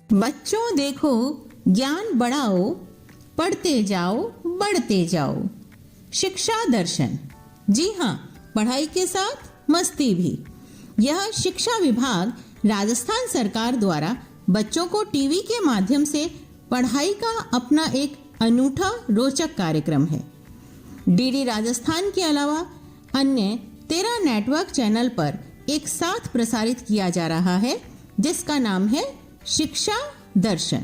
बच्चों देखो, ज्ञान बढ़ाओ, पढ़ते जाओ, बढ़ते जाओ। शिक्षा दर्शन। जी हाँ, पढ़ाई के साथ मस्ती भी। यह शिक्षा विभाग राजस्थान सरकार द्वारा बच्चों को टीवी के माध्यम से पढ़ाई का अपना एक अनूठा रोचक कार्यक्रम है। डीडी राजस्थान के अलावा अन्य 13 नेटवर्क चैनल पर एक साथ प्रसारित किया जा रहा है, जिसका नाम है शिक्षा दर्शन।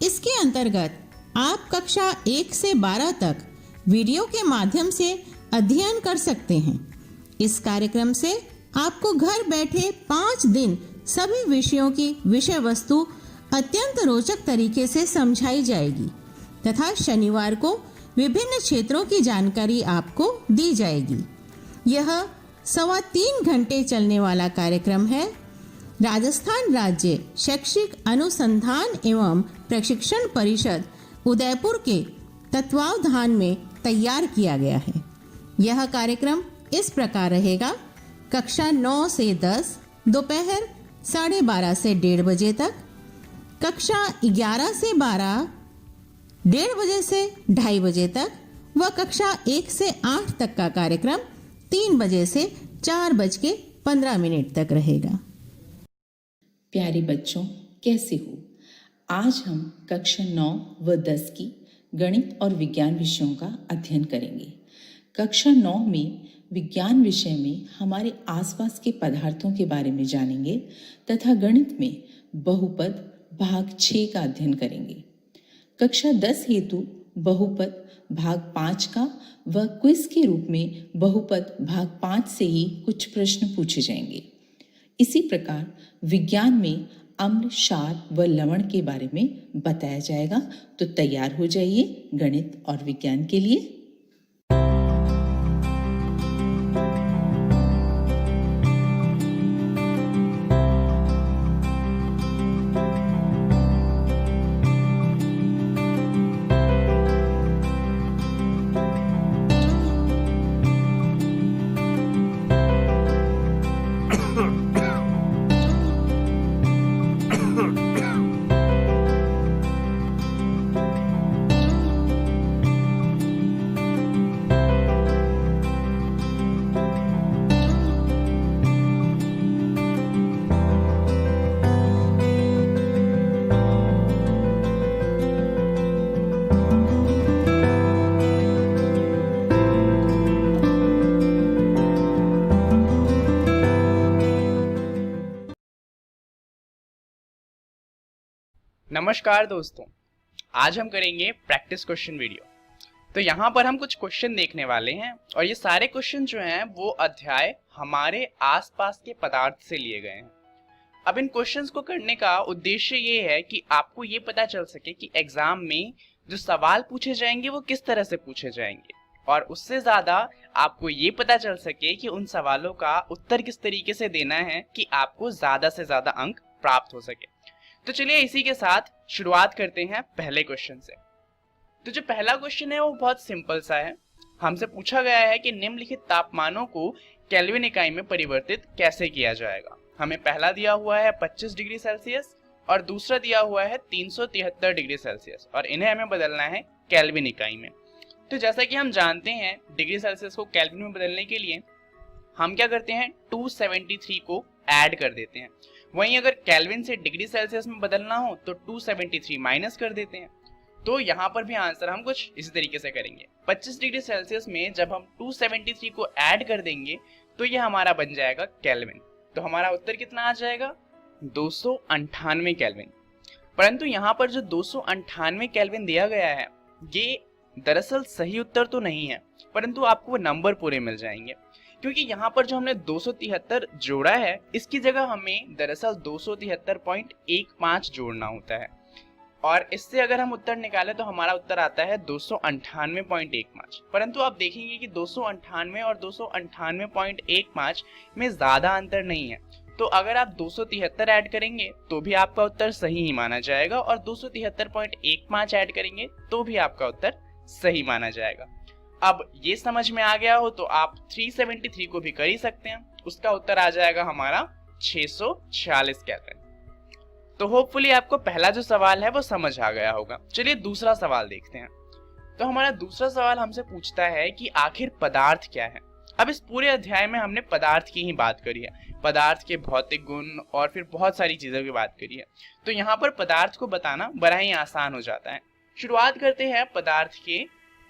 इसके अंतर्गत आप कक्षा 1 से 12 तक वीडियो के माध्यम से अध्ययन कर सकते हैं। इस कार्यक्रम से आपको घर बैठे 5 दिन सभी विषयों की विषय वस्तु अत्यंत रोचक तरीके से समझाई जाएगी तथा शनिवार को विभिन्न क्षेत्रों की जानकारी आपको दी जाएगी। यह 3.25 घंटे चलने वाला कार्यक्रम है। राजस्थान राज्य शैक्षिक अनुसंधान एवं प्रशिक्षण परिषद उदयपुर के तत्वावधान में तैयार किया गया है। यह कार्यक्रम इस प्रकार रहेगा: कक्षा 9 से 10 दोपहर 12:30 से 1:30 बजे तक, कक्षा 11 से 12 1:30 बजे से 2:30 बजे तक व कक्षा 1 से 8 तक का कार्यक्रम 3 बजे से 4:15 तक रहेगा। प्यारे बच्चों, कैसे हो? आज हम कक्षा 9 व 10 की गणित और विज्ञान विषयों का अध्ययन करेंगे। कक्षा 9 में विज्ञान विषय में हमारे आसपास के पदार्थों के बारे में जानेंगे तथा गणित में बहुपद भाग 6 का अध्ययन करेंगे। कक्षा 10 हेतु बहुपद भाग 5 का व क्विज के रूप में बहुपद भाग 5 से ही कुछ प्रश्न पूछे जाएंगे। इसी प्रकार विज्ञान में अम्ल, क्षार व लवण के बारे में बताया जाएगा। तो तैयार हो जाइए गणित और विज्ञान के लिए। नमस्कार दोस्तों, आज हम करेंगे प्रैक्टिस क्वेश्चन वीडियो। तो यहाँ पर हम कुछ क्वेश्चन देखने वाले हैं और ये सारे क्वेश्चन जो हैं वो अध्याय हमारे आसपास के पदार्थ से लिए गए हैं। अब इन क्वेश्चंस को करने का उद्देश्य ये है कि आपको ये पता चल सके कि एग्जाम में जो सवाल पूछे जाएंगे वो किस तरह से पूछे जाएंगे, और उससे ज्यादा आपको ये पता चल सके कि उन सवालों का उत्तर किस तरीके से देना है कि आपको ज्यादा से ज्यादा अंक प्राप्त हो सके। तो चलिए इसी के साथ शुरुआत करते हैं पहले क्वेश्चन से। तो जो पहला क्वेश्चन है वो बहुत सिंपल सा है। हमसे पूछा गया है कि निम्नलिखित तापमानों को केल्विन इकाई में परिवर्तित कैसे किया जाएगा। हमें पहला दिया हुआ है 25 डिग्री सेल्सियस और दूसरा दिया हुआ है 373 डिग्री सेल्सियस, और इन्हें हमें बदलना है केल्विन इकाई में। तो जैसा कि हम जानते हैं, डिग्री सेल्सियस को केल्विन में बदलने के लिए हम क्या करते हैं, 273 को ऐड कर देते हैं। वहीं अगर केल्विन से डिग्री सेल्सियस में बदलना हो तो 273 माइनस कर देते हैं। तो यहाँ पर भी आंसर हम कुछ इसी तरीके से करेंगे। 25 डिग्री सेल्सियस में जब हम 273 को ऐड कर देंगे तो ये हमारा बन जाएगा केल्विन। तो हमारा उत्तर कितना आ जाएगा, 298 केल्विन। परंतु यहाँ पर जो 298 केल्विन दिया गया है ये दरअसल सही उत्तर तो नहीं है, परंतु आपको वो नंबर पूरे मिल जाएंगे, क्योंकि यहाँ पर जो हमने 273 जोड़ा है इसकी जगह हमें दरअसल 273.15 जोड़ना होता है, और इससे अगर हम उत्तर निकालें तो हमारा उत्तर आता है 298.15। परंतु आप देखेंगे कि 298 और 298.15 में ज्यादा अंतर नहीं है। तो अगर आप 273 ऐड करेंगे तो भी आपका उत्तर सही ही माना जाएगा, और 273.15 ऐड करेंगे तो भी आपका उत्तर सही माना जाएगा। अब ये समझ में आ गया हो तो आप 373 को भी कर ही सकते हैं। उसका उत्तर आ जाएगा हमारा 646 केल्विन। तो होपफुली आपको पहला जो सवाल है वो समझ आ गया होगा। चलिए दूसरा सवाल देखते हैं। तो हमारा दूसरा सवाल हमसे पूछता है कि आखिर पदार्थ क्या है। अब इस पूरे अध्याय में हमने पदार्थ की ही बात करी है, पदार्थ के भौतिक गुण और फिर बहुत सारी चीजों की बात करी है। तो यहाँ पर पदार्थ को बताना बड़ा ही आसान हो जाता है। शुरुआत करते हैं पदार्थ के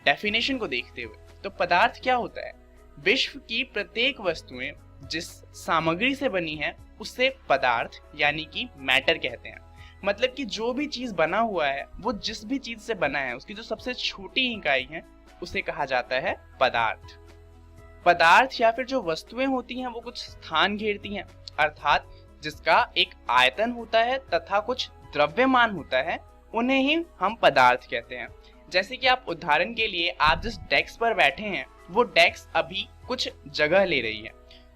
डेफिनेशन को देखते हुए। तो पदार्थ क्या होता है? विश्व की प्रत्येक वस्तुएं जिस सामग्री से बनी है उसे पदार्थ यानी कि मैटर कहते हैं। मतलब कि जो भी चीज बना हुआ है वो जिस भी चीज से बना है उसकी जो सबसे छोटी इकाई है उसे कहा जाता है पदार्थ। पदार्थ या फिर जो वस्तुएं होती हैं वो कुछ स्थान घेरती हैं, अर्थात जिसका एक आयतन होता है तथा कुछ द्रव्यमान होता है, उन्हें ही हम पदार्थ कहते हैं। जैसे कि आप उदाहरण के लिए आप जिस डेस्क पर बैठे हैं वो डेस्क अभी कुछ जगह ले रही है,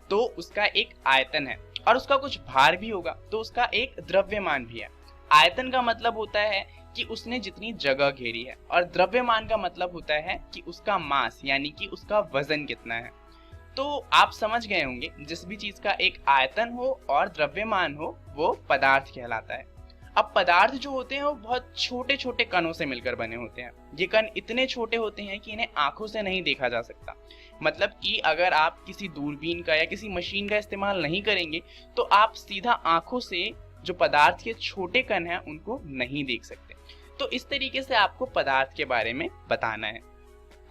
तो उसका एक आयतन है और उसका कुछ भार भी होगा, तो उसका एक द्रव्यमान भी है। आयतन का मतलब होता है कि उसने जितनी जगह घेरी है और द्रव्यमान का मतलब होता है कि उसका मास यानी कि उसका वजन कितना है। तो आप समझ गए होंगे, जिस भी चीज का एक आयतन हो और द्रव्यमान हो वो पदार्थ कहलाता है। अब पदार्थ जो होते हैं वो बहुत छोटे छोटे कणों से मिलकर बने होते हैं। ये कण इतने छोटे होते हैं कि इन्हें आंखों से नहीं देखा जा सकता। मतलब कि अगर आप किसी दूरबीन का या किसी मशीन का इस्तेमाल नहीं करेंगे तो आप सीधा आंखों से जो पदार्थ के छोटे कण हैं उनको नहीं देख सकते। तो इस तरीके से आपको पदार्थ के बारे में बताना है।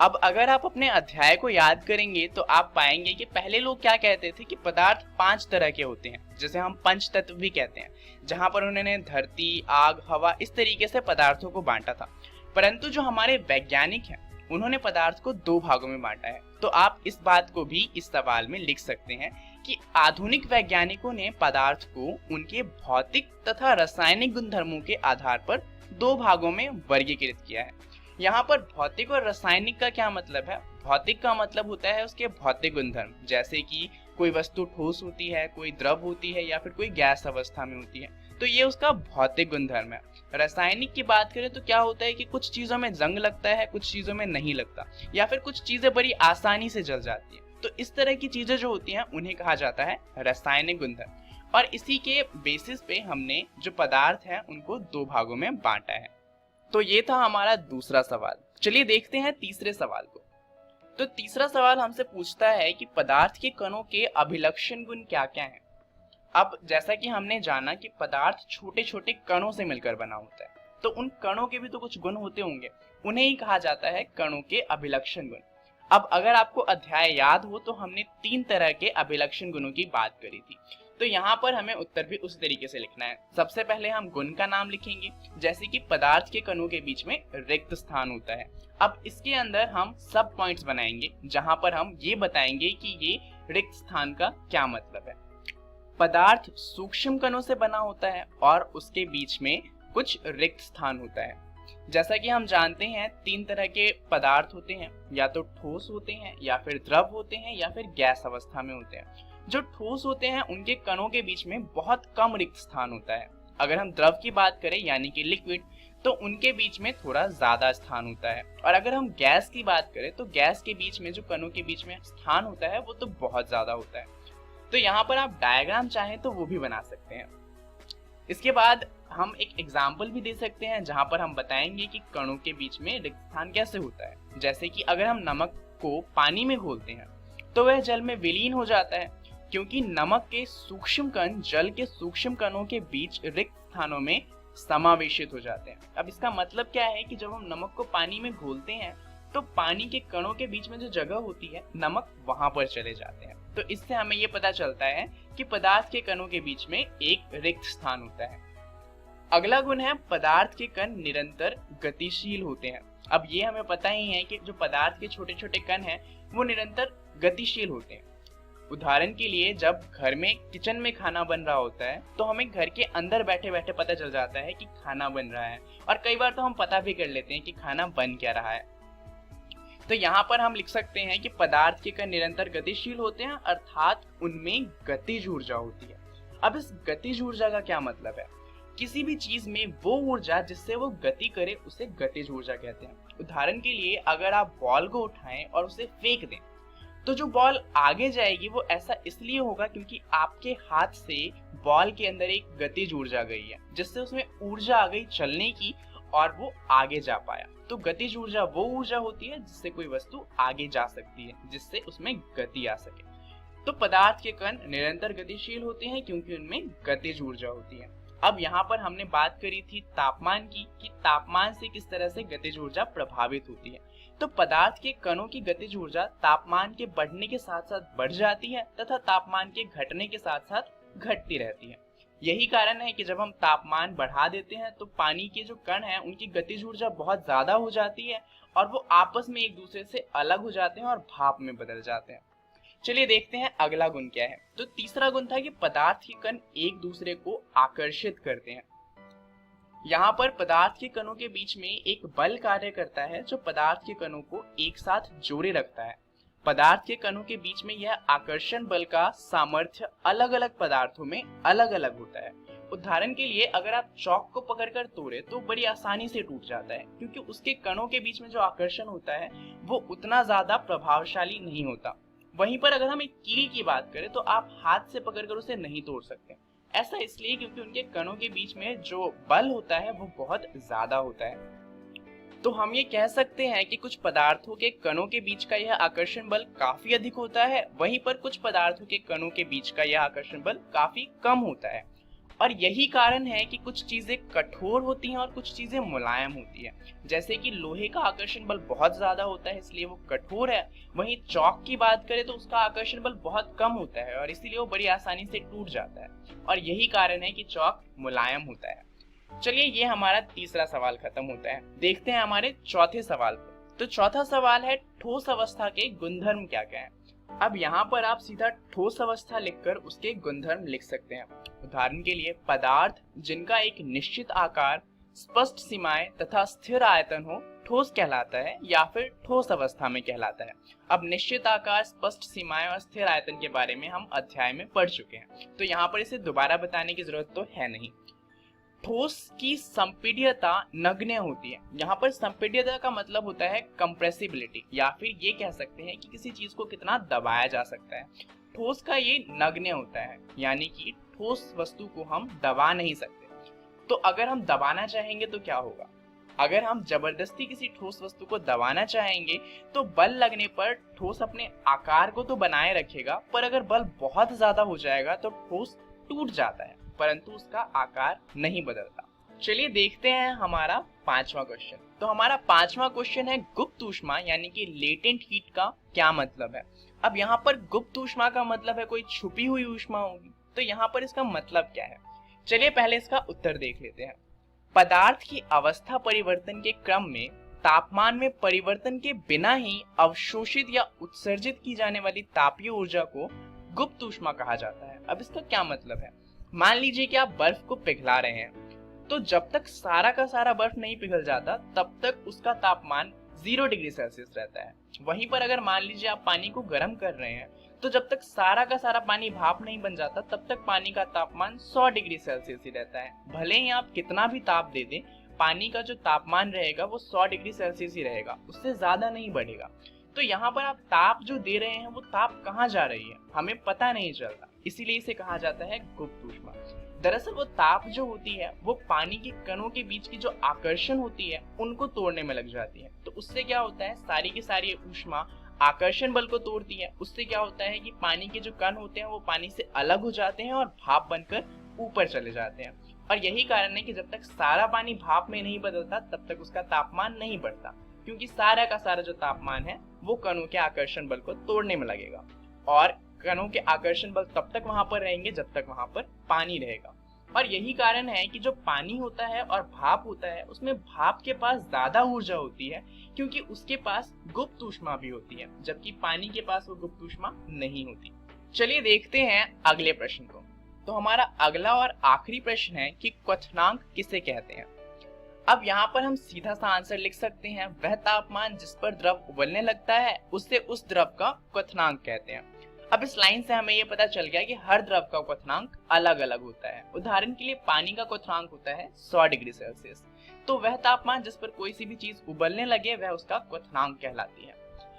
अब अगर आप अपने अध्याय को याद करेंगे तो आप पाएंगे कि पहले लोग क्या कहते थे कि पदार्थ 5 तरह के होते हैं, जिसे हम पंच तत्व भी कहते हैं, जहां पर उन्होंने धरती, आग, हवा इस तरीके से पदार्थों को बांटा था। परंतु जो हमारे वैज्ञानिक हैं उन्होंने पदार्थ को 2 भागों में बांटा है। तो आप इस बात को भी इस सवाल में लिख सकते हैं कि आधुनिक वैज्ञानिकों ने पदार्थ को उनके भौतिक तथा रासायनिक गुणधर्मों के आधार पर 2 भागों में वर्गीकृत किया है। यहाँ पर भौतिक और रासायनिक का क्या मतलब है? भौतिक का मतलब होता है उसके भौतिक गुणधर्म, जैसे कि कोई वस्तु ठोस होती है, कोई द्रव होती है या फिर कोई गैस अवस्था में होती है, तो ये उसका भौतिक गुणधर्म है। रासायनिक की बात करें तो क्या होता है कि कुछ चीजों में जंग लगता है, कुछ चीजों में नहीं लगता, या फिर कुछ चीजें बड़ी आसानी से जल जाती है। तो इस तरह की चीजें जो होती हैं उन्हें कहा जाता है रासायनिक गुणधर्म। और इसी के बेसिस पे हमने जो पदार्थ है उनको 2 भागों में बांटा है। तो ये था हमारा दूसरा सवाल। चलिए देखते हैं तीसरे सवाल को। तो तीसरा सवाल हमसे पूछता है कि पदार्थ के कणों के अभिलक्षण गुण क्या क्या हैं। अब जैसा कि हमने जाना कि पदार्थ छोटे छोटे कणों से मिलकर बना होता है, तो उन कणों के भी तो कुछ गुण होते होंगे, उन्हें ही कहा जाता है कणों के अभिलक्षण गुण। अब अगर आपको अध्याय याद हो तो हमने 3 तरह के अभिलक्षण गुणों की बात करी थी। तो यहाँ पर हमें उत्तर भी उस तरीके से लिखना है। सबसे पहले हम गुण का नाम लिखेंगे, जैसे कि पदार्थ के कणों के बीच में रिक्त स्थान होता है। अब इसके अंदर हम सब पॉइंट्स बनाएंगे जहां पर हम ये बताएंगे कि ये रिक्त स्थान का क्या मतलब है। पदार्थ सूक्ष्म कणों से बना होता है और उसके बीच में कुछ रिक्त स्थान होता है। जैसा कि हम जानते हैं 3 तरह के पदार्थ होते हैं, या तो ठोस होते हैं, या फिर द्रव होते हैं, या फिर गैस अवस्था में होते हैं। जो ठोस होते हैं उनके कणों के बीच में बहुत कम रिक्त स्थान होता है। अगर हम द्रव की बात करें यानी कि लिक्विड, तो उनके बीच में थोड़ा ज्यादा स्थान होता है। और अगर हम गैस की बात करें तो गैस के बीच में जो कणों के बीच में स्थान होता है वो तो बहुत ज्यादा होता है। तो यहाँ पर आप डायग्राम चाहें तो वो भी बना सकते हैं। इसके बाद हम एक एग्जाम्पल भी दे सकते हैं जहां पर हम बताएंगे कि कणों के बीच में रिक्त स्थान कैसे होता है। जैसे कि अगर हम नमक को पानी में घोलते हैं तो वह जल में विलीन हो जाता है, क्योंकि नमक के सूक्ष्म कण जल के सूक्ष्म कणों के बीच रिक्त स्थानों में समावेशित हो जाते हैं। अब इसका मतलब क्या है कि जब हम नमक को पानी में घोलते हैं तो पानी के कणों के बीच में जो जगह होती है नमक वहां पर चले जाते हैं। तो इससे हमें ये पता चलता है कि पदार्थ के कणों के बीच में एक रिक्त स्थान होता है। अगला गुण है पदार्थ के कण निरंतर गतिशील होते हैं। अब ये हमें पता ही है कि जो पदार्थ के छोटे छोटे कण हैं वो निरंतर गतिशील होते हैं। उदाहरण के लिए जब घर में किचन में खाना बन रहा होता है तो हमें घर के अंदर बैठे बैठे पता चल जाता है कि खाना बन रहा है, और कई बार तो हम पता भी कर लेते हैं कि खाना बन क्या रहा है। तो यहाँ पर हम लिख सकते हैं कि पदार्थ के कण निरंतर गतिशील होते हैं, अर्थात उनमें गतिज ऊर्जा होती है। अब इस गतिज ऊर्जा का क्या मतलब है? किसी भी चीज में वो ऊर्जा जिससे वो गति करे उसे गतिज ऊर्जा कहते हैं। उदाहरण के लिए अगर आप बॉल को उठाएं और उसे फेंक दें तो जो बॉल आगे जाएगी वो ऐसा इसलिए होगा क्योंकि आपके हाथ से बॉल के अंदर एक गतिज ऊर्जा गई है, जिससे उसमें ऊर्जा आ गई चलने की और वो आगे जा पाया। तो गतिज ऊर्जा वो ऊर्जा होती है जिससे कोई वस्तु आगे जा सकती है, जिससे उसमें गति आ सके। तो पदार्थ के कण निरंतर गतिशील होते हैं क्योंकि उनमें गतिज ऊर्जा होती है। अब यहाँ पर हमने बात करी थी तापमान की, कि तापमान से किस तरह से गतिज ऊर्जा प्रभावित होती है। तो पदार्थ के कणों की गतिज ऊर्जा तापमान के बढ़ने के साथ साथ बढ़ जाती है तथा तापमान के घटने के साथ साथ घटती रहती है। यही कारण है कि जब हम तापमान बढ़ा देते हैं तो पानी के जो कण हैं उनकी गतिज ऊर्जा बहुत ज्यादा हो जाती है और वो आपस में एक दूसरे से अलग हो जाते हैं और भाप में बदल जाते हैं। चलिए देखते हैं अगला गुण क्या है। तो तीसरा गुण था कि पदार्थ के कण एक दूसरे को आकर्षित करते हैं। यहाँ पर पदार्थ के कणों के बीच में एक बल कार्य करता है जो पदार्थ के कणों को एक साथ जोड़े रखता है। पदार्थ के कणों के बीच में यह आकर्षण बल का सामर्थ्य अलग अलग पदार्थों में अलग अलग होता है। उदाहरण के लिए अगर आप चौक को पकड़कर तोड़े तो बड़ी आसानी से टूट जाता है, क्योंकि उसके कणों के बीच में जो आकर्षण होता है वो उतना ज्यादा प्रभावशाली नहीं होता। वहीं पर अगर हम एक कील की बात करें तो आप हाथ से पकड़कर उसे नहीं तोड़ सकते। ऐसा इसलिए क्योंकि उनके कणों के बीच में जो बल होता है वो बहुत ज्यादा होता है। तो हम ये कह सकते हैं कि कुछ पदार्थों के कणों के बीच का यह आकर्षण बल काफी अधिक होता है, वहीं पर कुछ पदार्थों के कणों के बीच का यह आकर्षण बल काफी कम होता है। और यही कारण है कि कुछ चीजें कठोर होती हैं और कुछ चीजें मुलायम होती हैं। जैसे कि लोहे का आकर्षण बल बहुत ज्यादा होता है इसलिए वो कठोर है, वहीं चौक की बात करें तो उसका आकर्षण बल बहुत कम होता है और इसीलिए वो बड़ी आसानी से टूट जाता है। और यही कारण है कि चौक मुलायम होता है। चलिए ये हमारा तीसरा सवाल खत्म होता है। देखते हैं हमारे चौथे सवाल पर। तो चौथा सवाल है ठोस अवस्था के गुणधर्म क्या क्या है। अब यहाँ पर आप सीधा ठोस अवस्था लिखकर उसके गुणधर्म लिख सकते हैं। उदाहरण के लिए पदार्थ जिनका एक निश्चित आकार, स्पष्ट सीमाएं तथा स्थिर आयतन हो ठोस कहलाता है या फिर ठोस अवस्था में कहलाता है। अब निश्चित आकार, स्पष्ट सीमाएं और स्थिर आयतन के बारे में हम अध्याय में पढ़ चुके हैं, तो यहाँ पर इसे दोबारा बताने की जरूरत तो है नहीं। ठोस की संपीड्यता नगण्य होती है। यहाँ पर संपीड्यता का मतलब होता है कंप्रेसिबिलिटी, या फिर ये कह सकते हैं कि किसी चीज को कितना दबाया जा सकता है। ठोस का ये नगण्य होता है, यानी कि ठोस वस्तु को हम दबा नहीं सकते। तो अगर हम दबाना चाहेंगे तो क्या होगा? अगर हम जबरदस्ती किसी ठोस वस्तु को दबाना चाहेंगे तो बल लगने पर ठोस अपने आकार को तो बनाए रखेगा, पर अगर बल बहुत ज्यादा हो जाएगा तो ठोस टूट जाता है, परंतु उसका आकार नहीं बदलता। चलिए देखते हैं हमारा पांचवा क्वेश्चन। तो हमारा पांचवा क्वेश्चन है गुप्त ऊष्मा यानी कि लेटेंट हीट का क्या मतलब है। अब यहाँ पर गुप्त ऊष्मा का मतलब है कोई छुपी हुई ऊष्मा होगी। तो यहाँ पर इसका मतलब क्या है, चलिए पहले इसका उत्तर देख लेते हैं। पदार्थ की अवस्था परिवर्तन के क्रम में तापमान में परिवर्तन के बिना ही अवशोषित या उत्सर्जित की जाने वाली तापीय ऊर्जा को गुप्त ऊष्मा कहा जाता है। अब इसका क्या मतलब है, मान लीजिए कि आप बर्फ को पिघला रहे हैं, तो जब तक सारा का सारा बर्फ नहीं पिघल जाता तब तक उसका तापमान 0 डिग्री सेल्सियस रहता है। वहीं पर अगर मान लीजिए आप पानी को गर्म कर रहे हैं, तो जब तक सारा का सारा पानी भाप नहीं बन जाता तब तक पानी का तापमान 100 डिग्री सेल्सियस ही रहता है। भले ही आप कितना भी ताप दे दें, पानी का जो तापमान रहेगा वो 100 डिग्री सेल्सियस ही रहेगा, उससे ज्यादा नहीं बढ़ेगा। तो यहाँ पर आप ताप जो दे रहे हैं वो ताप कहाँ जा रही है हमें पता नहीं चलता, इसीलिए इसे कहा जाता है गुप्त ऊष्मा। दरअसल वो ताप जो होती है वो पानी के कणों के बीच की जो आकर्षण होती है उनको तोड़ने में लग जाती है। तो उससे क्या होता है, सारी की सारी ऊष्मा आकर्षण बल को तोड़ती है। उससे क्या होता है कि पानी के जो कण होते हैं वो पानी से अलग हो जाते हैं और भाप बनकर ऊपर चले जाते हैं। और यही कारण है कि जब तक सारा पानी भाप में नहीं बदलता तब तक उसका तापमान नहीं बढ़ता, क्योंकि सारा का सारा जो तापमान है वो कणों के आकर्षण बल को तोड़ने में लगेगा। और कणों के आकर्षण बल तब तक वहां पर रहेंगे जब तक वहां पर पानी रहेगा। और यही कारण है कि जो पानी होता है और भाप होता है उसमें भाप के पास ज्यादा ऊर्जा होती है, क्योंकि उसके पास गुप्त ऊष्मा भी होती है, जबकि पानी के पास वो गुप्त ऊष्मा नहीं होती। चलिए देखते हैं अगले प्रश्न को। तो हमारा अगला और आखिरी प्रश्न है कि क्वथनांक किसे कहते हैं। अब यहाँ पर हम सीधा सा आंसर लिख सकते हैं, वह तापमान जिस पर द्रव उबलने लगता है उससे उस द्रव का क्वथनांक कहते हैं। अब इस लाइन से हमें ये पता चल गया कि हर द्रव का क्वथनांक अलग अलग होता है। उदाहरण के लिए पानी का क्वथनांक होता है 100 डिग्री सेल्सियस, तो वह तापमान जिस पर कोई सी भी चीज उबलने लगे वह उसका क्वथनांक कहलाती है।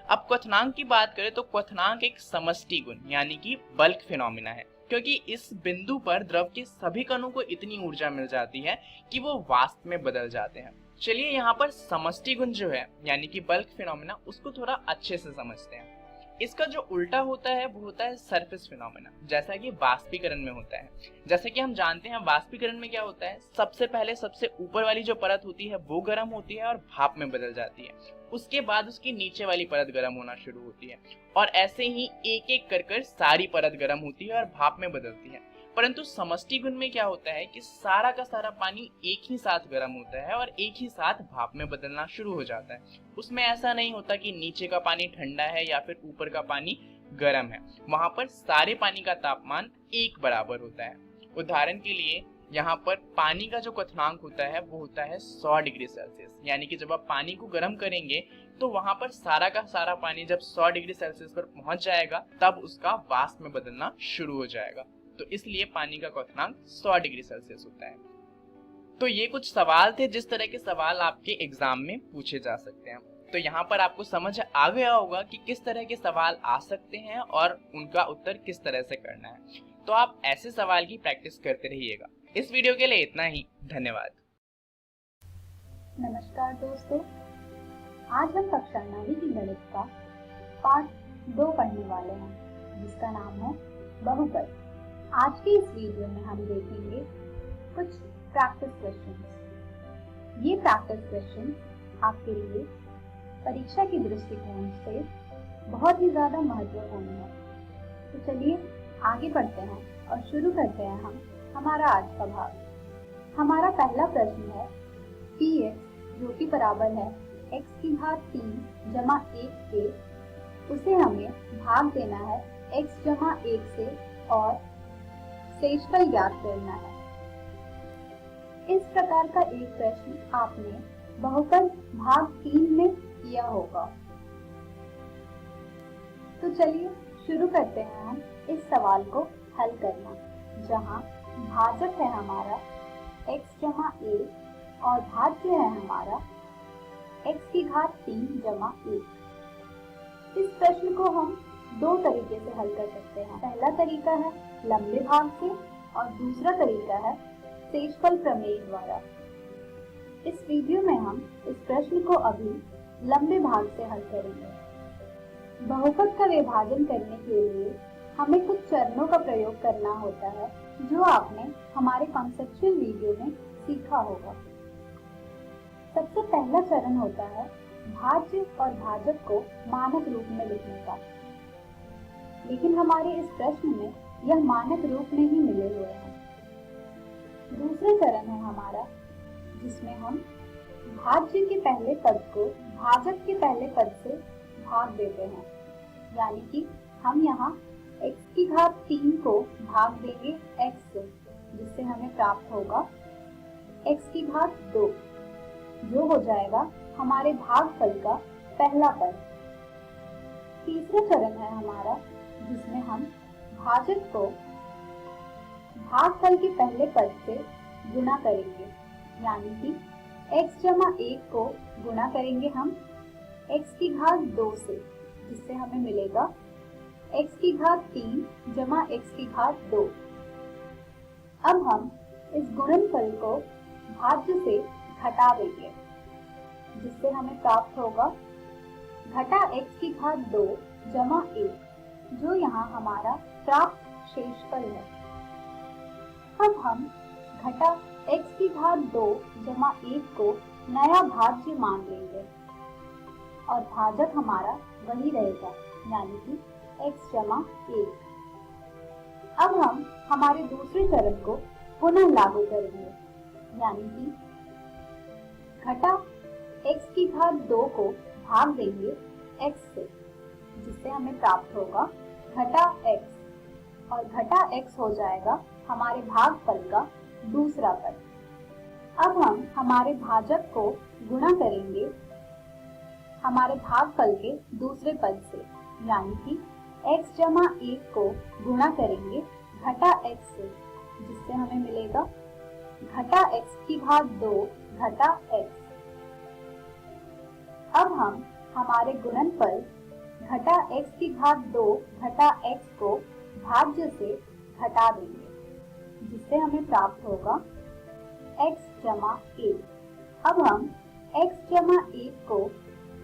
अब क्वथनांक की बात करें तो क्वथनांक एक समष्टि गुण यानी कि बल्क फिनोमिना है। क्योंकि इस बिंदु पर द्रव के सभी कणों को इतनी ऊर्जा मिल जाती है कि वो वाष्प में बदल जाते हैं। चलिए यहाँ पर समष्टि गुण जो है यानी कि बल्क फिनोमेना उसको थोड़ा अच्छे से समझते हैं। इसका जो उल्टा होता है वो होता है सरफेस फिनोमेना, जैसा कि वाष्पीकरण में होता है। जैसा कि हम जानते हैं वाष्पीकरण में क्या होता है, सबसे पहले सबसे ऊपर वाली जो परत होती है वो गर्म होती है और भाप में बदल जाती है। उसके बाद उसकी नीचे वाली परत गर्म होना शुरू होती है और ऐसे ही एक एक कर सारी परत गर्म होती है और भाप में बदलती है। परंतु समष्टि गुण में क्या होता है कि सारा का सारा पानी एक ही साथ गर्म होता है और एक ही साथ भाप में बदलना शुरू हो जाता है। उसमें ऐसा नहीं होता कि नीचे का पानी ठंडा है या फिर ऊपर का पानी गर्म है। वहां पर सारे पानी का तापमान एक बराबर होता है। उदाहरण के लिए यहाँ पर पानी का जो क्वथनांक होता है वो होता है 100 डिग्री सेल्सियस, यानी कि जब आप पानी को गर्म करेंगे तो वहां पर सारा का सारा पानी जब 100 डिग्री सेल्सियस पर पहुंच जाएगा तब उसका वाष्प में बदलना शुरू हो जाएगा। तो इसलिए पानी का क्वथनांक 100 डिग्री सेल्सियस होता है। तो ये कुछ सवाल थे जिस तरह के सवाल आपके एग्जाम में पूछे जा सकते हैं। तो यहाँ पर आपको समझ आ गया होगा कि किस तरह के सवाल आ सकते हैं और उनका उत्तर किस तरह से करना है। तो आप ऐसे सवाल की प्रैक्टिस करते रहिएगा। इस वीडियो के लिए इतना ही, धन्यवाद। नमस्कार दोस्तों, आज हम कक्षा 9वीं की गणित का पाठ 2 पढ़ने वाले हैं जिसका नाम है बहुपद। आज के इस वीडियो में हम देखेंगे कुछ प्रैक्टिस क्वेश्चंस। ये प्रैक्टिस क्वेश्चंस आपके लिए परीक्षा के दृष्टिकोण से बहुत ही ज्यादा महत्वपूर्ण है। तो चलिए आगे बढ़ते हैं और शुरू करते हैं हम हमारा आज का भाग। हमारा पहला प्रश्न है px जो कि बराबर है x की घात 3 जमा 1 के, उसे हमें भाग देना है x जमा 1 से और शेषफल ज्ञात करना है। इस प्रकार का एक प्रश्न आपने बहुपद भाग 3 में किया होगा। तो चलिए शुरू करते हैं हम इस सवाल को हल करना, जहां भाजक है हमारा x जमा 1 और भाज्य है हमारा x की घात 3 जमा 1। इस प्रश्न को हम 2 तरीके से हल कर सकते हैं। पहला तरीका है लंबे भाग से और दूसरा तरीका है शेषफल प्रमेय द्वारा। इस वीडियो में हम इस प्रश्न को अभी लंबे भाग से हल करेंगे। बहुपद का विभाजन करने के लिए हमें कुछ चरणों का प्रयोग करना होता है जो आपने हमारे कॉन्सेप्चुअल वीडियो में सीखा होगा। सबसे पहला चरण होता है भाज्य और भाजक को मानक रूप में लिखने का, लेकिन हमारे इस प्रश्न में यह मानक रूप में ही मिले हुए हैं। दूसरा चरण है हमारा जिसमें हम भाज्य के पहले पद को भाजक के पहले पद से भाग देते हैं, यानी कि हम यहाँ x की घात 3 को भाग देंगे x से, जिससे हमें प्राप्त होगा x की घात 2 जो हो जाएगा हमारे भागफल का पहला पद। तीसरा चरण है हमारा जिसमें हम भाजक को भागफल के पहले पद से गुणा करेंगे, यानी कि x जमा 1 को गुणा करेंगे हम x की घात 2 से, जिससे हमें मिलेगा x की घात 3 जमा x की घात 2। अब हम इस गुणनफल को भाज्य से घटा देंगे, जिससे हमें प्राप्त होगा घटा x की घात 2 जमा 1, जो यहाँ हमारा प्राप्त शेषफल है। अब हम घटा x की घात 2 जमा 1 को नया भाज्य मान लेंगे और भाजक हमारा वही रहेगा, यानी कि x जमा 1। अब हम हमारे दूसरे चरण को पुनः लागू करेंगे, यानी कि घटा x की घात 2 को भाग देंगे x से, जिससे हमें प्राप्त होगा घटा x, और घटा x हो जाएगा हमारे भागफल का दूसरा पद। अब हम हमारे भाजक को गुणा करेंगे हमारे भागफल के दूसरे पद से, यानी कि x जमा 1 को गुणा करेंगे घटा x से, जिससे हमें मिलेगा घटा x की घात 2 घटा x। अब हम हमारे गुणनफल घटा x की घात 2 घटा x को भाज्य से घटा देंगे जिससे हमें प्राप्त होगा x जमा 1। अब हम x जमा 1 को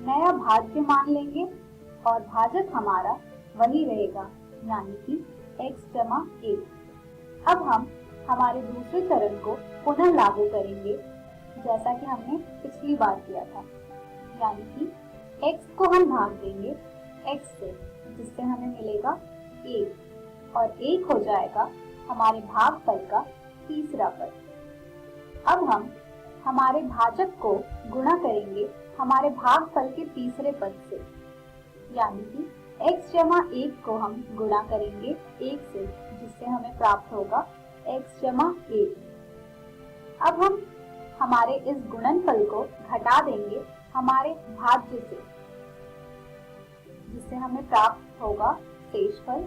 नया भाज्य मान लेंगे और भाजक हमारा वही रहेगा यानी कि x जमा 1। अब हम हमारे दूसरे चरण को पुनः लागू करेंगे जैसा कि हमने पिछली बार किया था, यानी कि x को हम भाग देंगे x से जिससे हमें मिलेगा 1 और 1 हो जाएगा हमारे भागफल का तीसरा पद। अब हम हमारे भाजक को गुणा करेंगे हमारे भागफल के तीसरे पद से, यानी कि x जमा 1 को हम गुणा करेंगे 1 से जिससे हमें प्राप्त होगा x जमा 1। अब हम हमारे इस गुणनफल को घटा देंगे हमारे भाज्य से जिससे हमें प्राप्त होगा शेषफल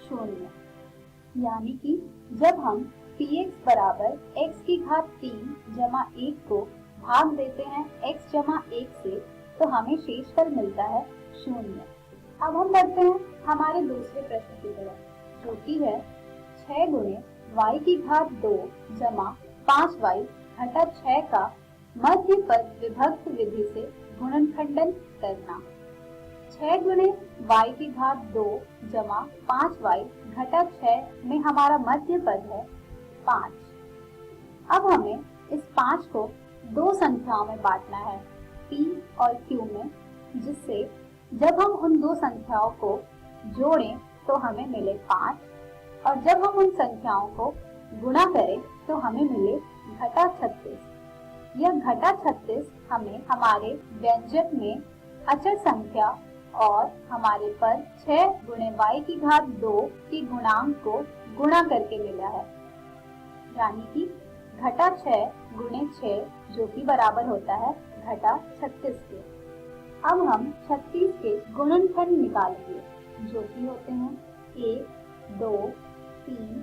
0। यानी कि जब हम px बराबर x की घात 3 जमा 1 को भाग देते हैं x जमा 1 से तो हमें शेषफल मिलता है 0। अब हम बढ़ते हैं हमारे दूसरे प्रश्न की तरफ जो कि है 6 गुणे y की घात 2 जमा 5y घटा 6 का मध्य पद विभक्त विधि से गुणनखंडन करना। 6 गुणे y की घात 2 जमा 5y घटा 6 में हमारा मध्य पद है 5। अब हमें इस 5 को दो संख्याओं में बांटना है p और q में, जिससे जब हम उन दो संख्याओं को जोड़ें तो हमें मिले 5 और जब हम उन संख्याओं को गुणा करें तो हमें मिले घटा 36। यह घटा 36 हमें हमारे व्यंजक में अचर संख्या और हमारे पद 6 गुणे y की घात 2 की गुणांक को गुणा करके मिला है, यानी कि घटा 6 गुणे 6 जो कि बराबर होता है घटा 36 के। अब हम 36 के गुणनखंड निकालेंगे जो कि होते हैं 1, 2, 3,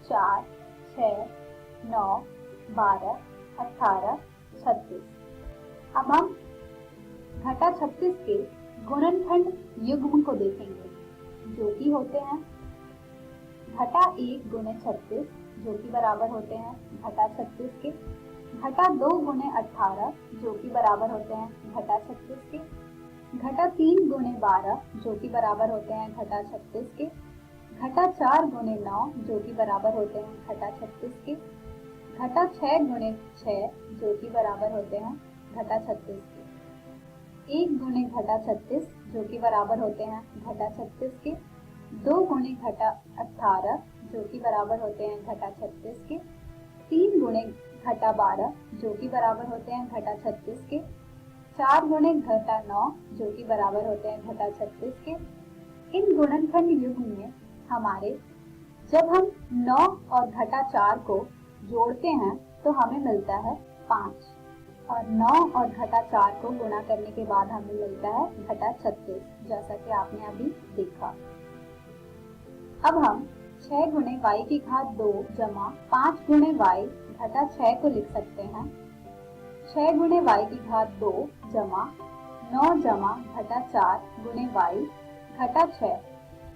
4, 6, 9, 12, 18, 36। अब हम घटा 36 के गुणनखंड युग्म को देखेंगे जो कि होते हैं घटा 1 गुणे 36 जो कि बराबर होते हैं घटा 36 के, घटा 2 गुणे 18 जो कि बराबर होते हैं घटा 36 के, घटा 3 गुणे 12 जो कि बराबर होते हैं घटा 36 के, घटा 4 गुणे 9 जो कि बराबर होते हैं घटा 36 के, घटा 6 गुणे 6 जो कि बराबर होते हैं घटा 36 के, 1 गुणे घटा 36 जो कि बराबर होते हैं घटा 36 के, 2 गुणे घटा 18 जो कि बराबर होते हैं घटा 36 के, 3 गुणे घटा 12 जो कि बराबर होते हैं घटा 36 के, 4 गुणे घटा 9 जो कि बराबर होते हैं घटा 36 के। इन गुणनखंड युग्म में हमारे जब हम 9 और घटा 4 को जोड़ते हैं तो हमें मिलता है 5 और 9 और घटा 4 को गुणा करने के बाद हमें मिलता है घटा 36 जैसा कि आपने अभी देखा। अब हम 6 गुणे y की घात 2 जमा 5 गुणे y घटा 6 को लिख सकते हैं 6 गुणे y की घात 2 जमा 9 जमा घटा 4 गुणे y घटा 6,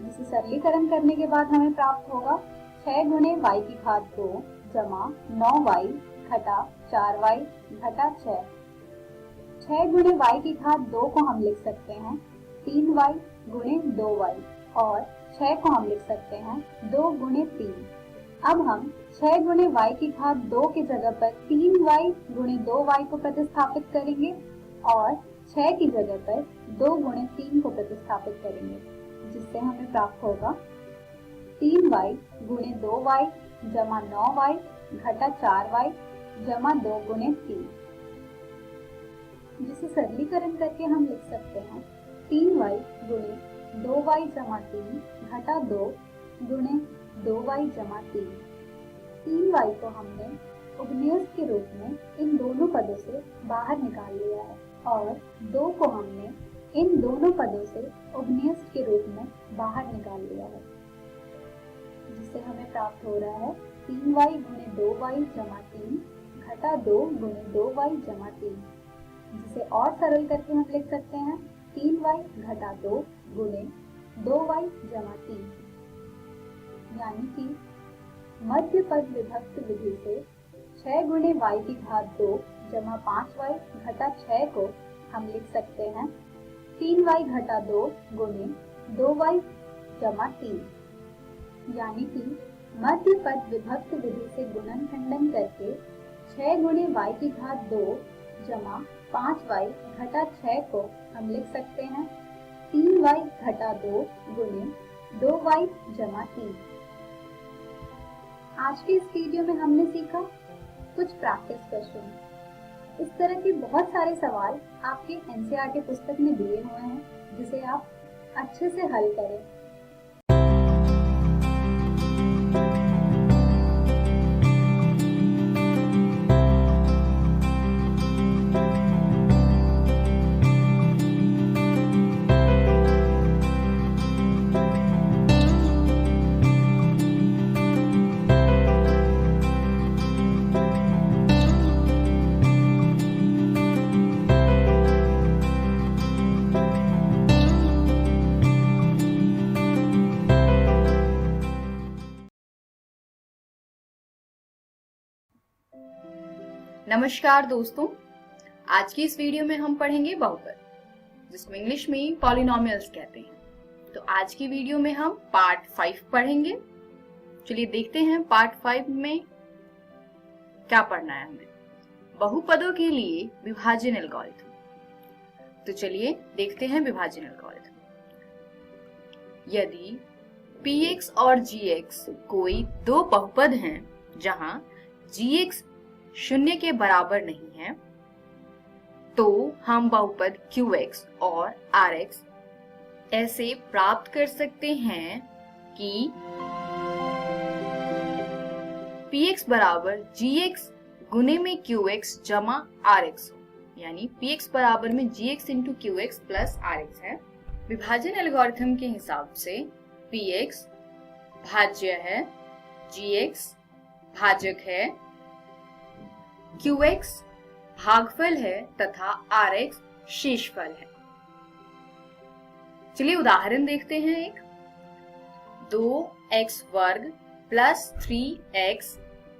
जिसे सरलीकरण करने के बाद हमें प्राप्त होगा 6 गुणे y की घात 2 जमा 9y घटा 4y घटा 6। 6 गुणे y की घात 2 को हम लिख सकते हैं 3y गुणे 2y और 6 को हम लिख सकते हैं 2 गुणे 3। अब हम 6 गुणे y की घात 2 की जगह पर 3y गुणे 2y को प्रतिस्थापित करेंगे और 6 की जगह पर 2 गुणे 3 को प्रतिस्थापित करेंगे जिससे हमें प्राप्त होगा 3y गुणे 2y जमा 9y घटा 4y जमा 2 गुणे 3, जिसे सरलीकरण करके हम लिख सकते हैं 3y गुणे 2y जमा 3 घटा 2 गुणे 2y जमा 3। 3y को हमने उग्नेयस्थ के रूप में इन दोनों पदों से बाहर निकाल लिया है और 2 को हमने इन दोनों पदों से उग्नेयस्थ के रूप में बाहर निकाल लिया है, जिससे हमें प्राप्त हो रहा है 3y गुणे 2y जमा 3 घटा 2 गुणे 2y जमा 3, जिसे और सरल करके हम लिख सकते हैं 3y घटा 2 गुणे 2y जमा 3, यानी कि मध्य पद विभक्त विधि से 6 गुणे y की घात 2 जमा 5y घटा 6 को हम लिख सकते हैं 3y घटा 2 गुणे 2y जमा 3, यानी कि मध्य पद विभक्त विधि से गुणन खंडन करके 6 गुणे y की घात 2 जमा 5y घटा 6 को हम लिख सकते हैं 3y घटा 2 गुणे 2y जमा 3। आज के इस वीडियो में हमने सीखा कुछ प्रैक्टिस क्वेश्चन। इस तरह के बहुत सारे सवाल आपके एनसीईआरटी पुस्तक में दिए हुए हैं, जिसे आप अच्छे से हल करें। नमस्कार दोस्तों, आज की इस वीडियो में हम पढ़ेंगे बहुपद, जिसको इंग्लिश में पॉलिनोमियल्स कहते हैं। तो आज की वीडियो में हम पार्ट 5 पढ़ेंगे। चलिए देखते हैं पार्ट 5 में क्या पढ़ना है हमें। बहुपदों के लिए विभाजन एल्गोरिथम। तो चलिए देखते हैं विभाजन एल्गोरिथम। यदि px और gx कोई दो बहुपद हैं जहां gx 0 के बराबर नहीं है, तो हम बहुपद qx और rx ऐसे प्राप्त कर सकते हैं कि px बराबर gx गुने में qx जमा rx हो, यानी px बराबर में gx into qx plus rx है। विभाजन एल्गोरिथम के हिसाब से px भाज्य है, gx भाजक है, qx भागफल है तथा rx शेषफल है। चलिए उदाहरण देखते हैं एक। 2x वर्ग प्लस 3x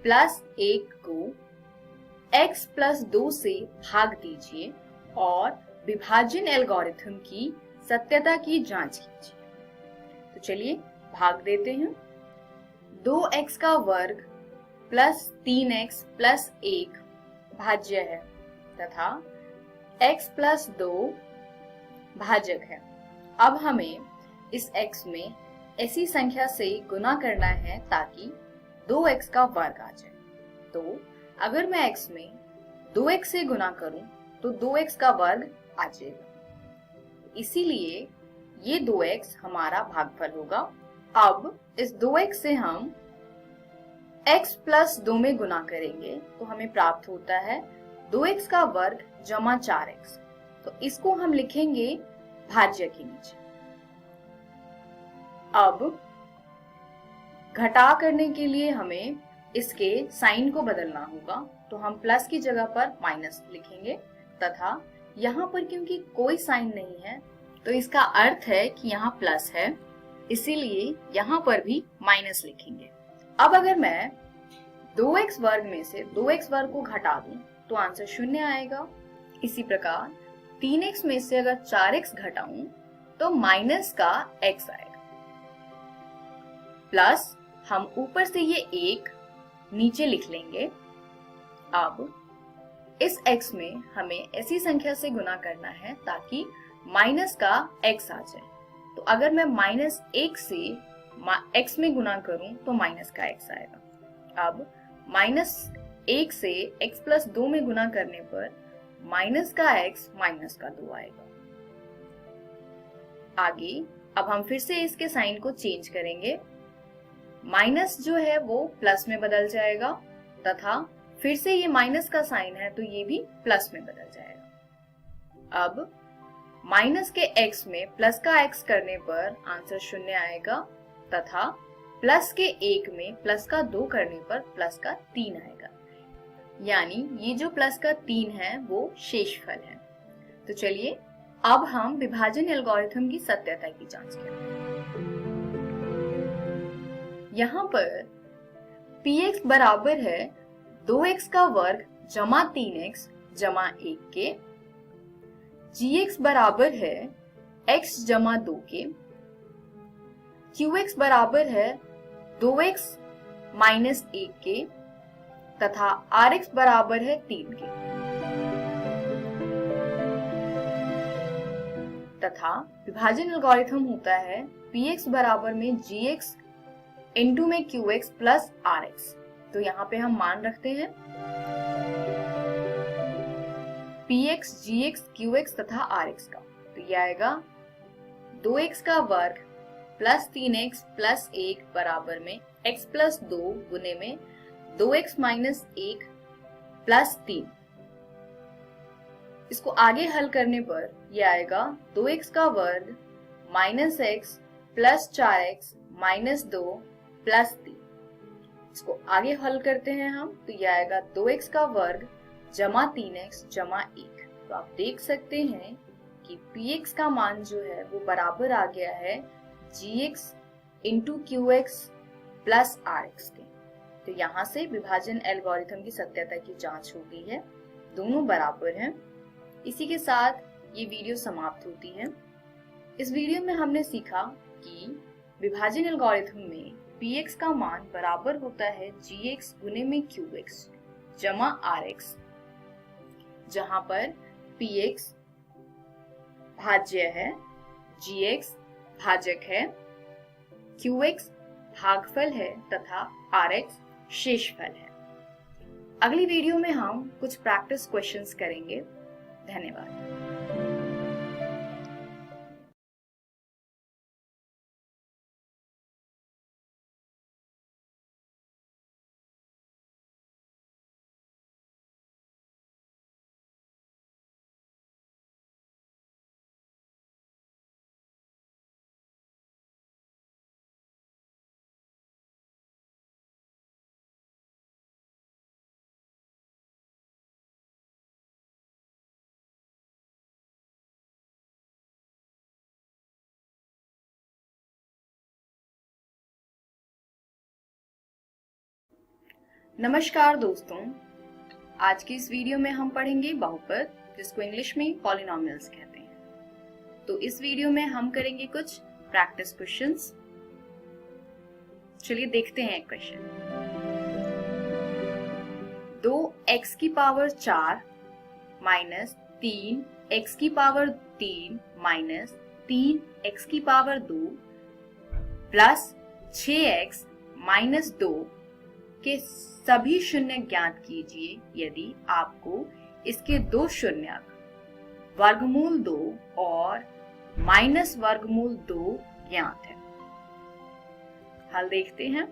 प्लस 1 को x प्लस 2 से भाग दीजिए और विभाजन एल्गोरिथम की सत्यता की जांच कीजिए। तो चलिए भाग देते हैं। 2x का वर्ग प्लस 3x प्लस 1 भाज्य है तथा x प्लस 2 भाजक है। अब हमें इस x में ऐसी संख्या से गुना करना है ताकि 2x का वर्ग आ जाए। तो अगर मैं x में 2x से गुना करूं तो 2x का वर्ग आ जाएगा, इसीलिए ये 2x हमारा भागफल होगा। अब इस 2x से हम x प्लस 2 में गुना करेंगे तो हमें प्राप्त होता है 2x का वर्ग जमा 4x। तो इसको हम लिखेंगे भाज्य के नीचे। अब घटा करने के लिए हमें इसके साइन को बदलना होगा, तो हम प्लस की जगह पर माइनस लिखेंगे तथा यहाँ पर क्योंकि कोई साइन नहीं है तो इसका अर्थ है कि यहाँ प्लस है, इसीलिए यहाँ पर भी माइनस लिखेंगे। अब अगर मैं 2x वर्ग में से 2x वर्ग को घटा दूं तो आंसर 0 आएगा। इसी प्रकार 3x में से अगर 4x घटाऊं तो माइनस का x आएगा, प्लस हम ऊपर से ये 1 नीचे लिख लेंगे। अब इस x में हमें ऐसी संख्या से गुना करना है ताकि माइनस का x आ जाए। तो अगर मैं -1 से x में गुना करूं तो माइनस का x आएगा। अब -1 से x प्लस 2 में गुना करने पर माइनस का x माइनस का 2 आएगा। आगे अब हम फिर से इसके साइन को चेंज करेंगे। माइनस जो है वो प्लस में बदल जाएगा तथा फिर से ये माइनस का साइन है तो ये भी प्लस में बदल जाएगा। अब माइनस के x में प्लस का x करने पर आंसर 0 आएगा तथा प्लस के 1 में प्लस का 2 करने पर प्लस का 3 आएगा, यानी ये जो प्लस का 3 है वो शेषफल है। तो चलिए अब हम विभाजन एल्गोरिथम की सत्यता की जांच करें। यहाँ पर px बराबर है 2x का वर्ग जमा 3x जमा 1 के। gx बराबर है x जमा 2 के। qx बराबर है 2x माइनस 1 के तथा rx बराबर है 3 के। तथा विभाजन एल्गोरिथम होता है px बराबर में gx इनटू में qx प्लस rx। तो यहाँ पे हम मान रखते हैं px, gx, qx तथा rx का। तो ये आएगा 2x का वर्ग प्लस 3x प्लस 1 बराबर में x प्लस 2 गुने में 2x माइनस 1 प्लस 3। इसको आगे हल करने पर यह आएगा 2x का वर्ग minus x plus 4x minus 2 plus 3। इसको आगे हल करते हैं हम, तो यह आएगा 2x का वर्ग जमा 3x जमा 1। तो आप देख सकते हैं कि px का मान जो है वो बराबर आ गया है gx into qx plus rx के। तो यहाँ से विभाजन एल्गोरिथम की सत्यता की जांच हो गई है, दोनों बराबर हैं। इसी के साथ ये वीडियो समाप्त होती है। इस वीडियो में हमने सीखा कि विभाजन एल्गोरिथम में px का मान बराबर होता है gx गुने में qx जमा rx, जहां पर px भाज्य है, gx भाजक है, qx भागफल है तथा rx शेषफल है। अगली वीडियो में हम कुछ प्रैक्टिस क्वेश्चंस करेंगे। धन्यवाद। नमस्कार दोस्तों, आज की इस वीडियो में हम पढ़ेंगे बहुपद, जिसको इंग्लिश में पॉलिनोमियल्स कहते हैं। तो इस वीडियो में हम करेंगे कुछ प्रैक्टिस क्वेश्चंस। चलिए देखते हैं एक क्वेश्चन। 2x की पावर 4 माइनस 3x की पावर 3 माइनस 3x की पावर 2 प्लस 6x माइनस 2 के सभी शून्य ज्ञात कीजिए यदि आपको इसके दो शून्यक वर्गमूल 2 और माइनस वर्गमूल 2 ज्ञात है। हल देखते हैं।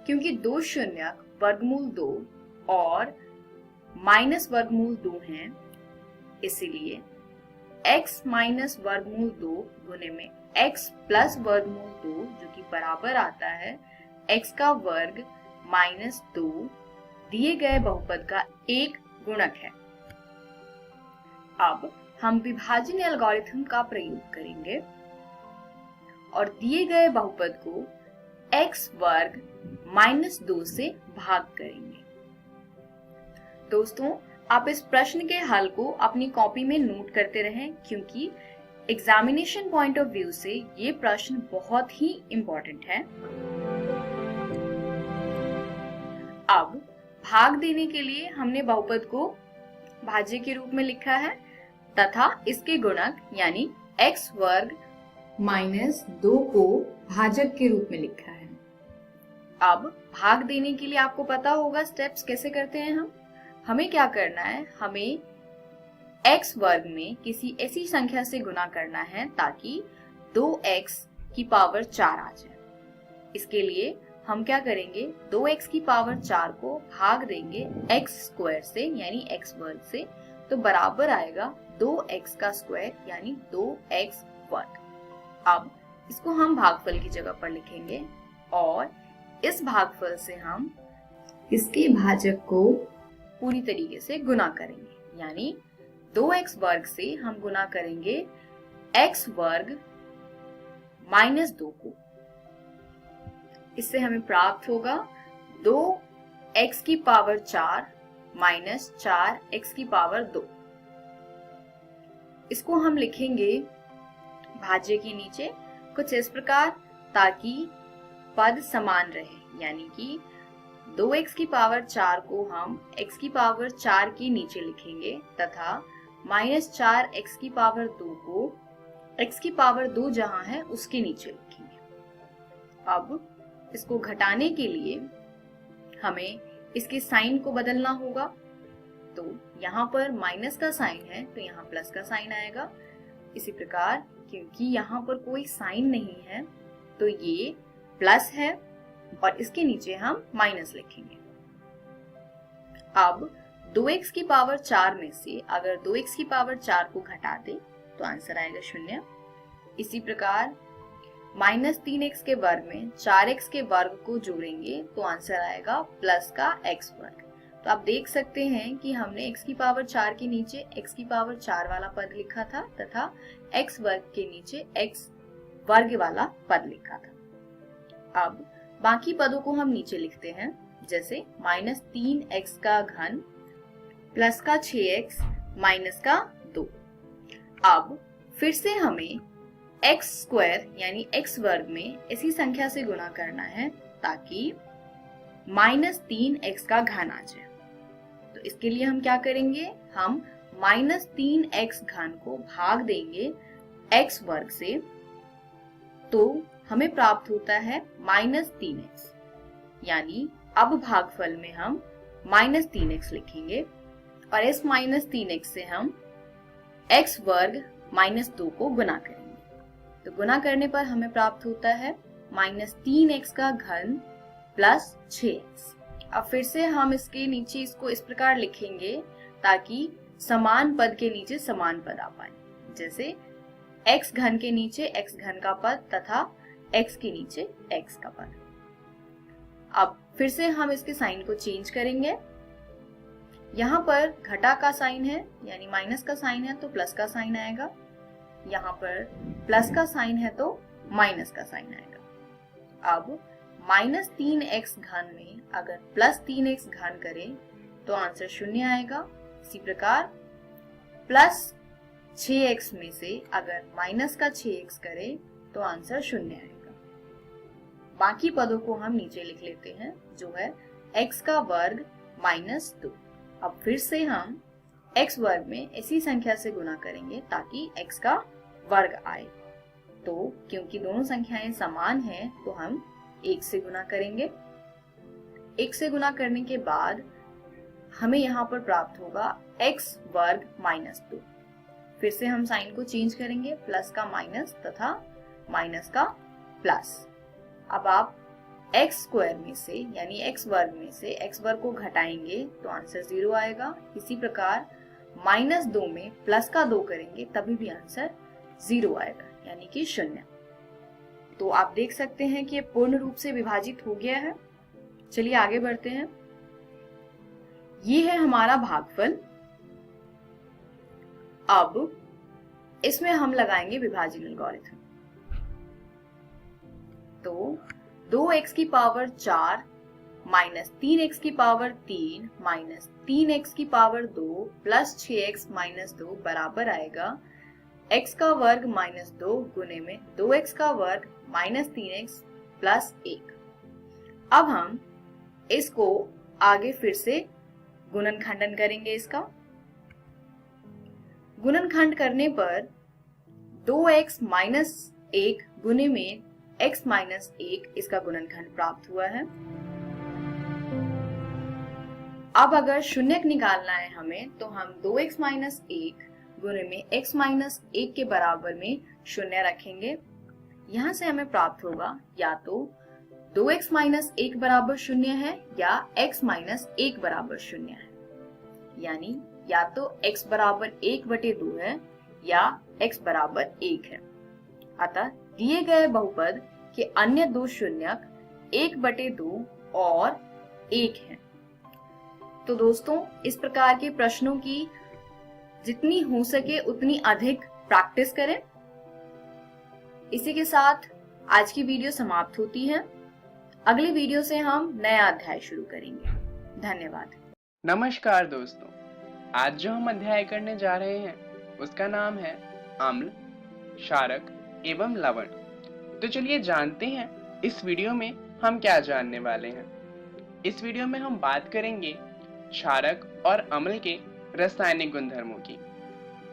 क्योंकि दो शून्यक वर्गमूल 2 और माइनस वर्गमूल 2 हैं, इसीलिए x माइनस वर्गमूल 2 गुने में x प्लस वर्गमूल 2 जो कि बराबर आता है x का वर्ग माइनस 2 दिए गए बहुपद का एक गुणक है। अब हम विभाजन एल्गोरिथम का प्रयोग करेंगे और दिए गए बहुपद को x वर्ग माइनस 2 से भाग करेंगे। दोस्तों, आप इस प्रश्न के हल को अपनी कॉपी में नोट करते रहें, क्योंकि एग्जामिनेशन पॉइंट ऑफ व्यू से ये प्रश्न बहुत ही इंपॉर्टेंट है। अब भाग देने के लिए हमने बहुपद को भाज्य के रूप में लिखा है तथा इसके गुणक यानी x वर्ग माइनस 2 को भाजक के रूप में लिखा है। अब भाग देने के लिए आपको पता होगा स्टेप्स कैसे करते हैं हमें क्या करना है, हमें x वर्ग में किसी ऐसी संख्या से गुणा करना है ताकि 2x की पावर 4 आ जाए। इसके लिए हम क्या करेंगे, 2x की पावर 4 को भाग देंगे x स्क्वायर से यानी x वर्ग से, तो बराबर आएगा 2x का स्क्वायर यानी 2x वर्ग। अब इसको हम भागफल की जगह पर लिखेंगे और इस भागफल से हम इसके भाजक को पूरी तरीके से गुना करेंगे, यानी 2x वर्ग से हम गुना करेंगे x वर्ग माइनस 2 को। इससे हमें प्राप्त होगा 2x की पावर 4 माइनस 4x की पावर 2। इसको हम लिखेंगे भाज्य के नीचे कुछ इस प्रकार, ताकि पद समान रहे, यानी कि 2x की पावर 4 को हम x की पावर 4 के नीचे लिखेंगे तथा माइनस 4x की पावर 2 को x की पावर 2 जहां है उसके नीचे लिखेंगे। अब इसको घटाने के लिए हमें इसके साइन को बदलना होगा। तो यहाँ पर माइनस का साइन है तो यहाँ प्लस का साइन आएगा। इसी प्रकार क्योंकि यहाँ पर कोई साइन नहीं है तो ये प्लस है और इसके नीचे हम माइनस लिखेंगे। अब 2x की पावर 4 में से अगर 2x की पावर 4 को घटा दे तो आंसर आएगा 0। इसी प्रकार माइनस 3x के वर्ग में 4x के वर्ग को जोड़ेंगे तो आंसर आएगा प्लस का x वर्ग। तो आप देख सकते हैं कि हमने x की पावर 4 के नीचे x की पावर 4 वाला पद लिखा था तथा x वर्ग के नीचे x वर्ग वाला पद लिखा था। अब बाकी पदों को हम नीचे लिखते हैं, जैसे माइनस 3x का घन प्लस का 6x माइनस का 2। अब फिर से हमें x स्क्वायर यानी x वर्ग में इसी संख्या से गुणा करना है ताकि माइनस 3x का घन आ जाए। तो इसके लिए हम क्या करेंगे, हम माइनस 3x घन को भाग देंगे x वर्ग से, तो हमें प्राप्त होता है माइनस 3x, यानी अब भागफल में हम माइनस 3x लिखेंगे और इस माइनस 3x से हम x वर्ग माइनस 2 को गुना करेंगे। तो गुना करने पर हमें प्राप्त होता है माइनस 3x का घन प्लस 6x। अब फिर से हम इसके नीचे इसको इस प्रकार लिखेंगे ताकि समान पद के नीचे समान पद आ पाए, जैसे x घन के नीचे x घन का पद तथा x के नीचे x का पद। अब फिर से हम इसके साइन को चेंज करेंगे। यहाँ पर घटा का साइन है यानी माइनस का साइन है तो प्लस का साइन आएगा, यहाँ पर प्लस का साइन है तो माइनस का साइन आएगा। अब माइनस 3x घन में अगर प्लस 3x घन करें तो आंसर 0 आएगा। इसी प्रकार प्लस 6x में से अगर माइनस का 6x करें तो आंसर 0 आएगा। बाकी पदों को हम नीचे लिख लेते हैं, जो है x का वर्ग माइनस 2। अब फिर से हम x वर्ग में इसी संख्या से गुणा करेंगे ताकि x का वर्ग आए। तो क्योंकि दोनों संख्याएं समान हैं तो हम 1 से गुना करेंगे। 1 से गुना करने के बाद हमें यहाँ पर प्राप्त होगा x वर्ग माइनस 2। फिर से हम साइन को चेंज करेंगे, प्लस का माइनस तथा माइनस का प्लस। अब आप x स्क्वायर में से यानी x वर्ग में से x वर्ग को घटाएंगे तो आंसर 0 आएगा। इसी प्रकार माइनस 2 में प्लस का 2 करेंगे तभी भी आंसर 0 आएगा, यानी कि 0। तो आप देख सकते हैं कि ये पूर्ण रूप से विभाजित हो गया है। चलिए आगे बढ़ते हैं। ये है हमारा भागफल। अब इसमें हम लगाएंगे विभाजन एल्गोरिथम। तो 2x की पावर 4 माइनस 3x की पावर 3 माइनस 3x की पावर 2 प्लस 6x माइनस 2 बराबर आएगा x का वर्ग माइनस 2 गुने में 2x का वर्ग माइनस 3x प्लस 1। अब हम इसको आगे फिर से गुणनखंडन करेंगे। इसका गुणनखंड करने पर 2x माइनस 1 गुने में x माइनस 1 इसका गुणनखंड प्राप्त हुआ है। अब अगर शून्यक निकालना है हमें तो हम 2x माइनस 1 गुने में x माइनस 1 के बराबर में शून्य रखेंगे। यहाँ से हमें प्राप्त होगा या तो 2x माइनस 1 बराबर 0 है या x माइनस 1 बराबर 0 है, यानी या तो x बराबर 1/2 है या x बराबर 1 है। अतः दिए गए बहुपद के अन्य दो शून्यक 1/2 और 1 है। तो दोस्तों, इस प्रकार के प्रश्नों की जितनी हो सके उतनी अधिक प्रैक्टिस करें। इसी के साथ आज की वीडियो समाप्त होती है। अगले वीडियो से हम नया अध्याय शुरू करेंगे। धन्यवाद। नमस्कार दोस्तों, आज जो हम अध्याय करने जा रहे हैं उसका नाम है अम्ल, क्षारक एवं लवण। तो चलिए जानते हैं इस वीडियो में हम क्या जानने वाले हैं। इस वीडियो में हम बात करेंगे क्षारक और अम्ल के रासायनिक गुणधर्मों की।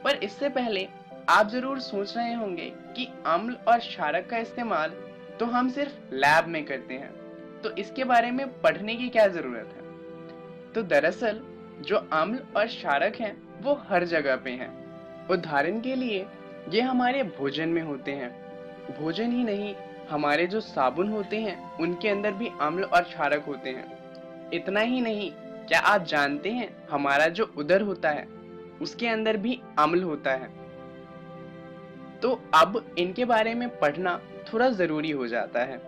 पर इससे पहले आप जरूर सोच रहे होंगे कि अम्ल और क्षारक का इस्तेमाल तो हम सिर्फ लैब में करते हैं, तो इसके बारे में पढ़ने की क्या जरूरत है। तो दरअसल जो अम्ल और क्षारक हैं वो हर जगह पे हैं। उदाहरण के लिए ये हमारे भोजन में होते हैं। भोजन ही नहीं, हमारे जो साबुन होते हैं उनके अंदर भी अम्ल और क्षारक होते हैं। इतना ही नहीं, क्या आप जानते हैं हमारा जो उदर होता है उसके अंदर भी अम्ल होता है। तो अब इनके बारे में पढ़ना थोड़ा जरूरी हो जाता है।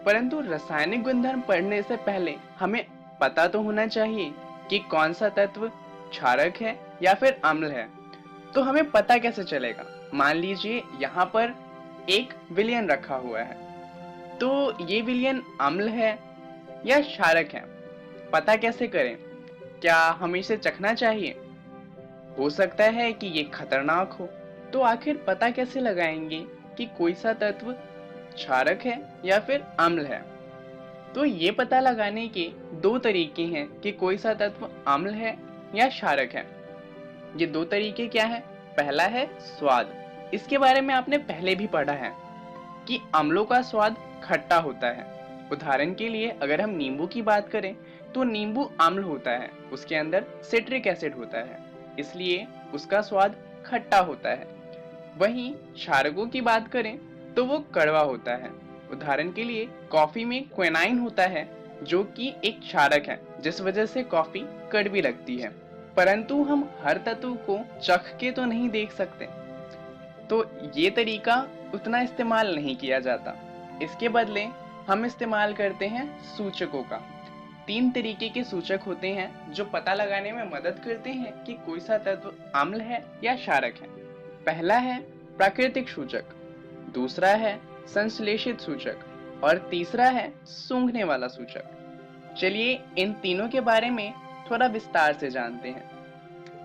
परंतु रासायनिक गुणधर्म पढ़ने से पहले हमें पता तो होना चाहिए कि कौन सा तत्व क्षारक है या फिर अम्ल है। तो हमें पता कैसे चलेगा? मान लीजिए यहाँ पर एक विलयन रखा हुआ है, तो ये विलयन अम्ल है या क्षारक है, पता कैसे करें? क्या हमें इसे चखना चाहिए? हो सकता है कि ये खतरनाक हो, तो आखिर पता कैसे लगाएंगे कि कोई सा तत्व क्षारक है या फिर अम्ल है? तो ये पता लगाने के दो तरीके हैं कि कोई सा तत्व अम्ल है या क्षारक है। ये दो तरीके क्या है? पहला है स्वाद। इसके बारे में आपने पहले भी पढ़ा है कि अम्लों का स्वाद खट्टा होता है। उदाहरण के लिए अगर हम नींबू की बात करें तो नींबू अम्ल होता है, उसके अंदर सिट्रिक एसिड होता है, इसलिए उसका स्वाद खट्टा होता है। वहीं क्षारकों की बात करें तो वो कड़वा होता है। उदाहरण के लिए कॉफी में क्विनाइन होता है जो कि एक क्षारक है, जिस वजह से कॉफी कड़वी लगती है। परंतु हम हर तत्व को चख के तो नहीं देख सकते, तो ये तरीका उतना इस्तेमाल नहीं किया जाता। इसके बदले हम इस्तेमाल करते हैं सूचकों का। 3 तरीके के सूचक होते हैं जो पता लगाने में मदद करते हैं कि कोई सा तत्व अम्ल है या क्षारक है। पहला है प्राकृतिक सूचक, दूसरा है संश्लेषित सूचक और तीसरा है सूंघने वाला सूचक। चलिए इन तीनों के बारे में थोड़ा विस्तार से जानते हैं।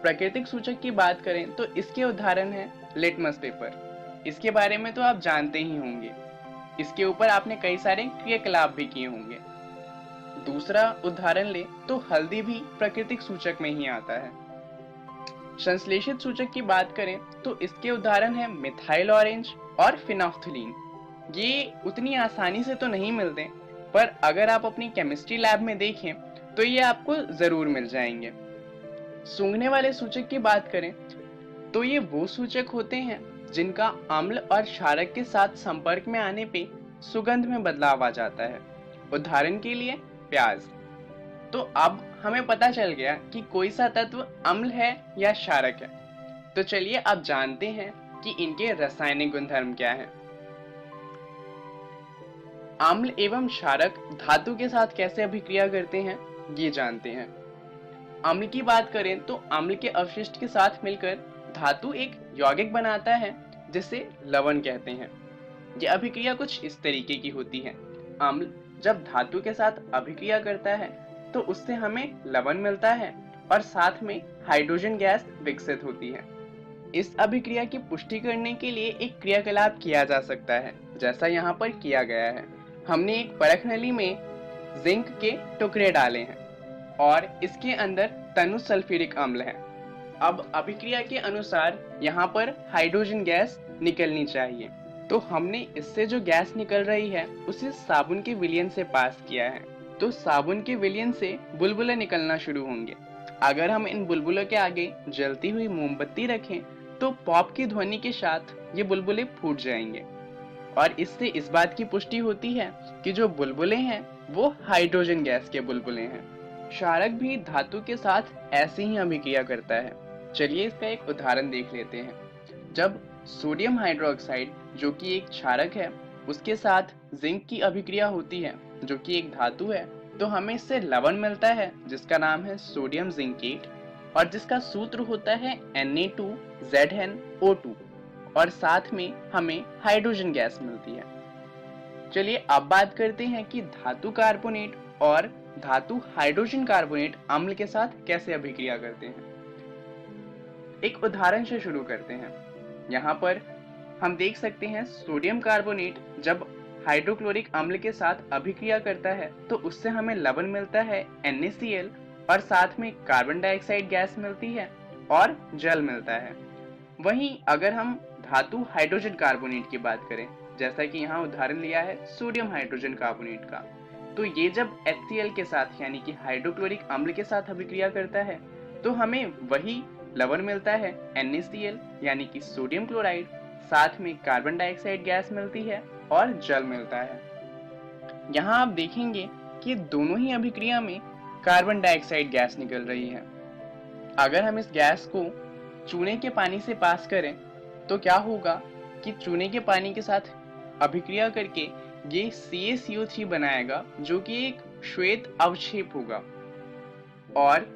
प्राकृतिक सूचक की बात करें तो इसके उदाहरण है लिटमस पेपर। इसके बारे में तो आप जानते ही होंगे, इसके ऊपर आपने कई सारे क्रियाकलाप भी किए होंगे। दूसरा उदाहरण ले तो हल्दी भी प्राकृतिक सूचक में ही आता है। संश्लेषित सूचक की बात करें तो इसके उदाहरण है मिथाइल ऑरेंज और फिनोल्फ्थलीन। ये उतनी आसानी से तो नहीं मिलते, पर अगर आप अपनी केमिस्ट्री लैब में देखें तो ये आपको जरूर मिल जाएंगे। सूंघने वाले सूचक की बात करें तो ये वो सूचक होते हैं जिनका अम्ल और क्षारक के साथ संपर्क में आने पे सुगंध में बदलाव आ जाता है। उदाहरण के लिए प्याज। तो अब हमें पता चल गया कि कोई सा तत्व अम्ल है या क्षारक है। तो चलिए अब जानते हैं कि इनके रासायनिक गुणधर्म क्या हैं। अम्ल एवं क्षारक धातु के साथ कैसे अभिक्रिया करते हैं ये जानते हैं। अम्ल की बात करें तो अम्ल के अवशिष्ट के साथ मिलकर धातु एक यौगिक बनाता है जिसे लवण कहते हैं। यह अभिक्रिया कुछ इस तरीके की होती है। अम्ल जब धातु के साथ अभिक्रिया करता है तो उससे हमें लवण मिलता है और साथ में हाइड्रोजन गैस विकसित होती है। इस अभिक्रिया की पुष्टि करने के लिए एक क्रियाकलाप किया जा सकता है, जैसा यहाँ पर किया गया है। हमने एक परख नली में जिंक के टुकड़े डाले हैं और इसके अंदर तनु सल्फ्यूरिक अम्ल है। अब अभिक्रिया के अनुसार यहाँ पर हाइड्रोजन गैस निकलनी चाहिए, तो हमने इससे जो गैस निकल रही है उसे साबुन के विलयन से पास किया है। तो साबुन के विलयन से बुलबुले निकलना शुरू होंगे। अगर हम इन बुलबुलों के आगे जलती हुई मोमबत्ती रखें तो पॉप की ध्वनि के साथ ये बुलबुले फूट जाएंगे और इससे इस बात की पुष्टि होती है कि जो बुलबुले हैं वो हाइड्रोजन गैस के बुलबुले हैं। क्षारक भी धातु के साथ ऐसे ही अभिक्रिया करता है। चलिए इसका एक उदाहरण देख लेते हैं। जब सोडियम हाइड्रोक्साइड जो कि एक क्षारक है उसके साथ जिंक की अभिक्रिया होती है जो कि एक धातु है, तो हमें इससे लवण मिलता है जिसका नाम है सोडियम जिंकेट और जिसका सूत्र होता है Na2ZnO2 और साथ में हमें हाइड्रोजन गैस मिलती है। चलिए अब बात करते हैं कि धातु कार्बोनेट और धातु हाइड्रोजन कार्बोनेट अम्ल के साथ कैसे अभिक्रिया करते हैं। एक उदाहरण से शुरू करते हैं। यहाँ पर हम देख सकते हैं सोडियम कार्बोनेट जब हाइड्रोक्लोरिक अम्ल के साथ अभिक्रिया करता है तो उससे हमें लवण मिलता है NaCl और साथ में कार्बन डाइऑक्साइड गैस मिलती है और जल मिलता है। वहीं अगर हम धातु हाइड्रोजन कार्बोनेट की बात करें, जैसा कि यहाँ उदाहरण लिया है सोडियम हाइड्रोजन कार्बोनेट का, तो ये जब HCl के साथ यानी कि हाइड्रोक्लोरिक अम्ल के साथ अभिक्रिया करता है तो हमें वही लवण मिलता है NaCl यानी कि सोडियम क्लोराइड, साथ में कार्बन डाइऑक्साइड गैस मिलती है और जल मिलता है। यहाँ आप देखेंगे कि दोनों ही अभिक्रिया में कार्बन डाइऑक्साइड गैस निकल रही है। अगर हम इस गैस को चूने के पानी से पास करें तो क्या होगा कि चूने के पानी के साथ अभिक्रिया करके ये CaCO3 बनाएगा जो कि एक श्वेत अवक्षेप होगा और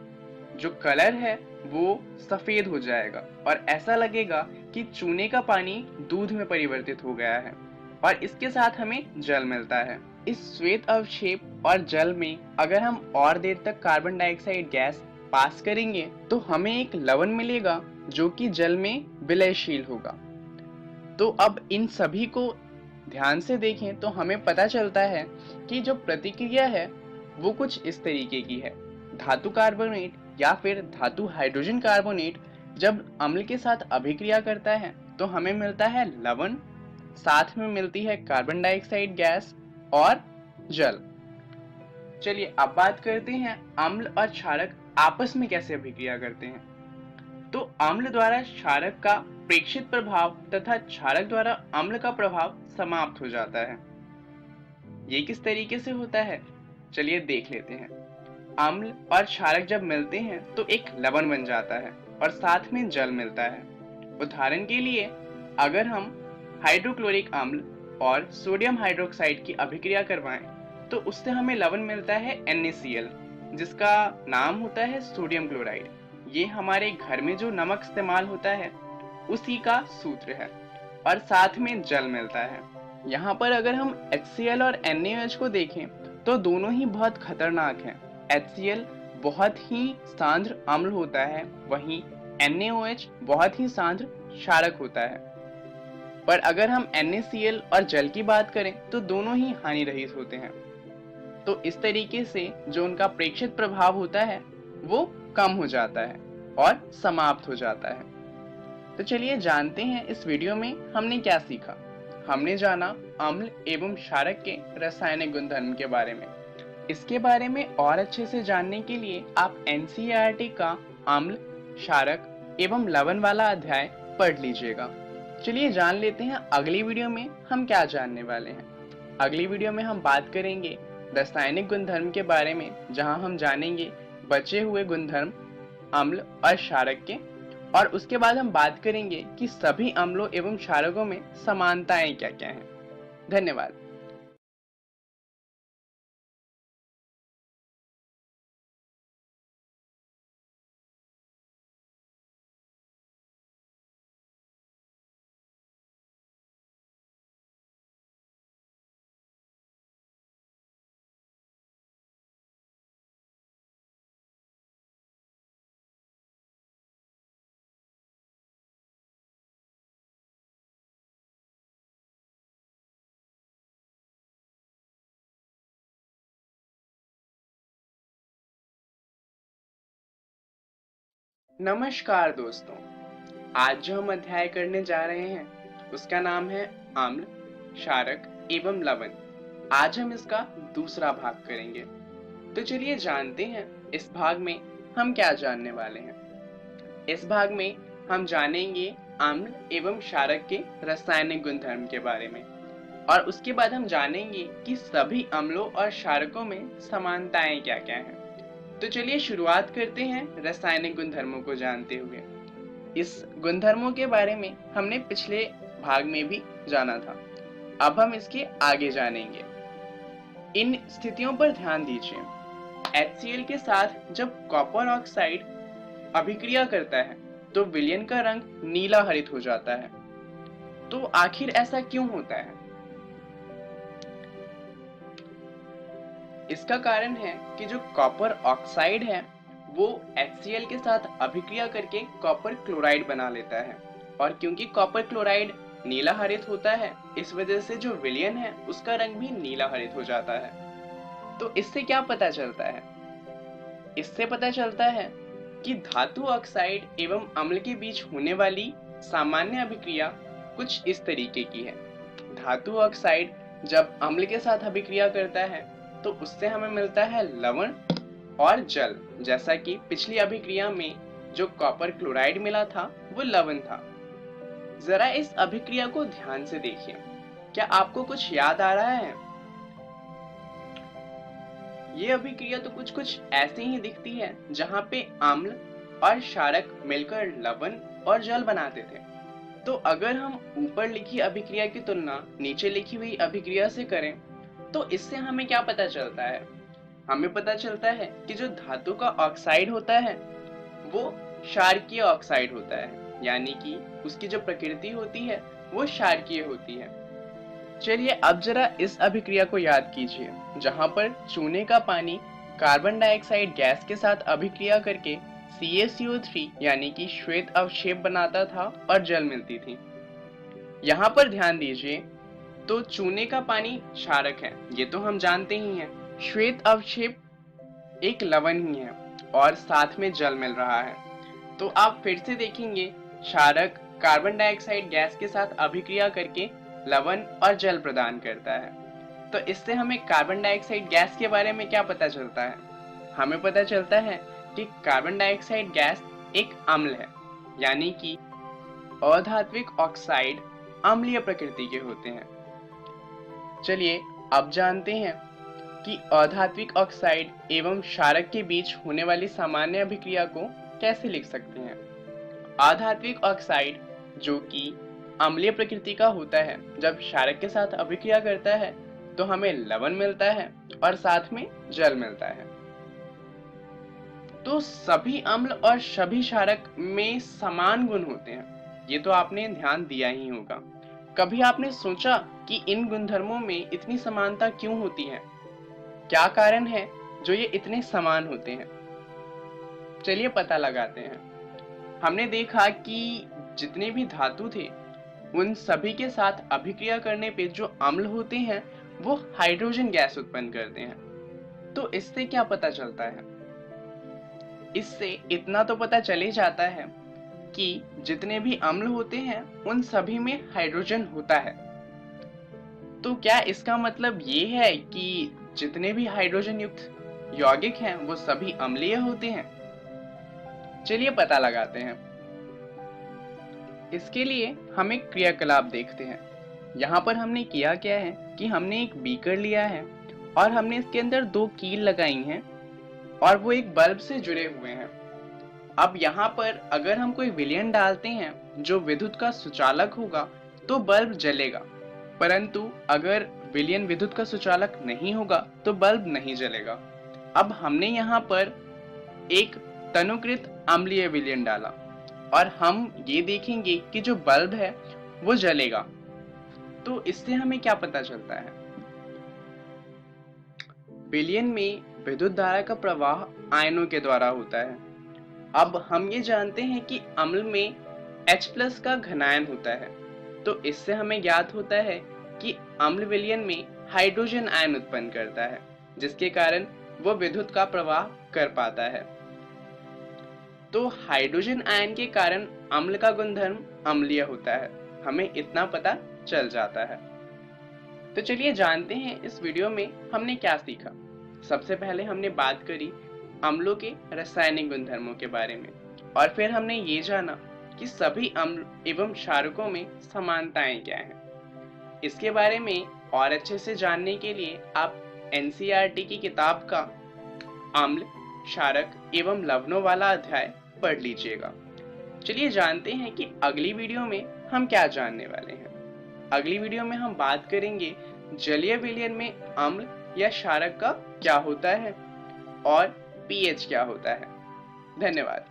जो कलर है वो सफेद हो जाएगा और ऐसा लगेगा कि चूने का पानी दूध में परिवर्तित हो गया है और इसके साथ हमें जल मिलता है। इस श्वेत अवक्षेप और जल में अगर हम और देर तक कार्बन डाइऑक्साइड गैस पास करेंगे तो हमें एक लवण मिलेगा जो कि जल में विलयशील होगा। तो अब इन सभी को ध्यान से देखें तो हमें पता चलता है कि जो प्रतिक्रिया है वो कुछ इस तरीके की है। धातु कार्बोनेट या फिर धातु हाइड्रोजन कार्बोनेट जब अम्ल के साथ अभिक्रिया करता है तो हमें मिलता है लवण, साथ में मिलती है कार्बन डाइऑक्साइड गैस और जल। चलिए अब बात करते हैं अम्ल और क्षारक आपस में कैसे अभिक्रिया करते हैं। तो अम्ल द्वारा क्षारक का प्रेक्षित प्रभाव तथा क्षारक द्वारा अम्ल का प्रभाव समाप्त हो जाता है। ये किस तरीके से होता है, चलिए देख लेते हैं। अम्ल और क्षारक जब मिलते हैं तो एक लवण बन जाता है और साथ में जल मिलता है। उदाहरण के लिए अगर हम हाइड्रोक्लोरिक अम्ल और सोडियम हाइड्रोक्साइड की अभिक्रिया करवाएं तो उससे हमें लवण मिलता है NaCl जिसका नाम होता है सोडियम क्लोराइड। ये हमारे घर में जो नमक इस्तेमाल होता है उसी का सूत्र है और साथ में जल मिलता है। यहाँ पर अगर हम HCl और NaOH को देखें तो दोनों ही बहुत खतरनाक हैं। HCl बहुत ही सांद्र अम्ल होता है, वहीं NaOH बहुत ही सांद्र क्षारक होता है। पर अगर हम NaCl और जल की बात करें तो दोनों ही हानि रहित होते हैं। तो इस तरीके से जो उनका प्रेक्षित प्रभाव होता है वो कम हो जाता है और समाप्त हो जाता है। तो चलिए जानते हैं इस वीडियो में हमने क्या सीखा। हमने जाना अम्ल एवं क्षारक के रासायनिक गुणधर्म के बारे में। इसके बारे में और अच्छे से जानने के लिए आप NCERT का अम्ल, क्षारक एवं लवण वाला अध्याय पढ़ लीजिएगा। चलिए जान लेते हैं अगली वीडियो में हम क्या जानने वाले हैं। अगली वीडियो में हम बात करेंगे रासायनिक गुणधर्म के बारे में, जहां हम जानेंगे बचे हुए गुणधर्म अम्ल और क्षारक के, और उसके बाद हम बात करेंगे कि सभी अम्लों एवं क्षारकों में समानताएं क्या क्या हैं। धन्यवाद। नमस्कार दोस्तों, आज जो हम अध्याय करने जा रहे हैं उसका नाम है अम्ल, क्षारक एवं लवण। आज हम इसका दूसरा भाग करेंगे। तो चलिए जानते हैं इस भाग में हम क्या जानने वाले हैं। इस भाग में हम जानेंगे अम्ल एवं क्षारक के रासायनिक गुणधर्म के बारे में, और उसके बाद हम जानेंगे कि सभी अम्लों और क्षारकों में समानताएं क्या क्या हैं। तो चलिए शुरुआत करते हैं रासायनिक गुणधर्मों को जानते हुए। इस गुणधर्मों के बारे में हमने पिछले भाग में भी जाना था, अब हम इसके आगे जानेंगे। इन स्थितियों पर ध्यान दीजिए। HCl के साथ जब कॉपर ऑक्साइड अभिक्रिया करता है तो विलयन का रंग नीला हरित हो जाता है। तो आखिर ऐसा क्यों होता है? इसका कारण है कि जो कॉपर ऑक्साइड है वो HCl के साथ अभिक्रिया करके कॉपर क्लोराइड बना लेता है, और क्योंकि कॉपर क्लोराइड नीला हरित होता है, इस वजह से जो विलयन है उसका रंग भी नीला हरित हो जाता है। तो इससे क्या पता चलता है? इससे पता चलता है कि धातु ऑक्साइड एवं अम्ल के बीच होने वाली सामान्य अभिक्रिया कुछ इस तरीके की है। धातु ऑक्साइड जब अम्ल के साथ अभिक्रिया करता है तो उससे हमें मिलता है लवण और जल, जैसा कि पिछली अभिक्रिया में जो कॉपर क्लोराइड मिला था वो लवण था। जरा इस अभिक्रिया को ध्यान से देखिए, क्या आपको कुछ याद आ रहा है? ये अभिक्रिया तो कुछ ऐसे ही दिखती है जहाँ पे अम्ल और क्षारक मिलकर लवण और जल बनाते थे। तो अगर हम ऊपर लिखी अभिक्रिया की तुलना नीचे लिखी हुई अभिक्रिया से करें तो इससे हमें क्या पता चलता है? हमें पता चलता है कि जो धातु का ऑक्साइड होता है वो क्षारकीय ऑक्साइड होता है, यानी कि उसकी जो प्रकृति होती है वो क्षारकीय होती है। चलिए अब जरा इस अभिक्रिया को याद कीजिए, जहां पर चूने का पानी कार्बन डाइऑक्साइड गैस के साथ अभिक्रिया करके CaCO3 यानी कि श्वेत अवक्षेप बनाता था और जल मिलती थी। यहाँ पर ध्यान दीजिए, तो चूने का पानी क्षारक है, ये तो हम जानते ही हैं। श्वेत अवक्षेप एक लवण ही है और साथ में जल मिल रहा है। तो आप फिर से देखेंगे, क्षारक कार्बन डाइऑक्साइड गैस के साथ अभिक्रिया करके लवण और जल प्रदान करता है। तो इससे हमें कार्बन डाइऑक्साइड गैस के बारे में क्या पता चलता है? हमें पता चलता है कि कार्बन डाइऑक्साइड गैस एक अम्ल है, यानी कि अधात्विक ऑक्साइड अम्लीय प्रकृति के होते हैं। चलिए अब जानते हैं कि अधात्विक ऑक्साइड एवं क्षारक के बीच होने वाली सामान्य अभिक्रिया को कैसे लिख सकते हैं। अधात्विक ऑक्साइड जो कि अम्लीय प्रकृति का होता है, जब क्षारक के साथ अभिक्रिया करता है तो हमें लवण मिलता है और साथ में जल मिलता है। तो सभी अम्ल और सभी क्षारक में समान गुण होते हैं, ये तो आपने ध्यान दिया ही होगा। कभी आपने सोचा कि इन गुणधर्मों में इतनी समानता क्यों होती है? क्या कारण है जो ये इतने समान होते हैं? चलिए पता लगाते हैं। हमने देखा कि जितने भी धातु थे उन सभी के साथ अभिक्रिया करने पे जो अम्ल होते हैं वो हाइड्रोजन गैस उत्पन्न करते हैं। तो इससे क्या पता चलता है? इससे इतना तो पता चले जाता है कि जितने भी अम्ल होते हैं उन सभी में हाइड्रोजन होता है। तो क्या इसका मतलब ये है कि जितने भी हाइड्रोजन युक्त यौगिक हैं वो सभी अम्लीय होते हैं? चलिए पता लगाते हैं। इसके लिए हम एक क्रियाकलाप देखते हैं। यहाँ पर हमने किया क्या है कि हमने एक बीकर लिया है और हमने इसके अंदर 2 कील लगाई हैं और वो एक बल्ब से जुड़े हुए हैं। अब यहाँ पर अगर हम कोई विलयन डालते हैं जो विद्युत का सुचालक होगा तो बल्ब जलेगा, परंतु अगर विलयन विद्युत का सुचालक नहीं होगा तो बल्ब नहीं जलेगा। अब हमने यहाँ पर एक तनुकृत अम्लीय विलयन डाला और हम ये देखेंगे कि जो बल्ब है वो जलेगा। तो इससे हमें क्या पता चलता है? विलयन में विद्युत धारा का प्रवाह आयनों के द्वारा होता है। अब हम ये जानते हैं कि अम्ल में H+ का घनायन होता है, तो इससे हमें ज्ञात होता है कि अम्ल विलयन में हाइड्रोजन आयन उत्पन्न करता है, जिसके कारण वो विद्युत का प्रवाह कर पाता है। तो हाइड्रोजन आयन के कारण अम्ल का गुणधर्म अम्लीय होता है, हमें इतना पता चल जाता है। तो चलिए जानते हैं इस वीडियो में हमने क्या सीखा। सबसे पहले हमने बात करी अम्लों के रासायनिक गुणधर्मों के बारे में, और फिर हमने ये जाना कि सभी अम्ल एवं क्षारकों में समानताएं क्या हैं। इसके बारे में और अच्छे से जानने के लिए आप NCERT की किताब का अम्ल, क्षारक एवं लवणों वाला अध्याय पढ़ लीजिएगा। चलिए जानते हैं कि अगली वीडियो में हम क्या जानने वाले हैं। अगली वीडियो में हम बात करेंगे जलीय विलयन में अम्ल या क्षारक का क्या होता है और pH क्या होता है। धन्यवाद।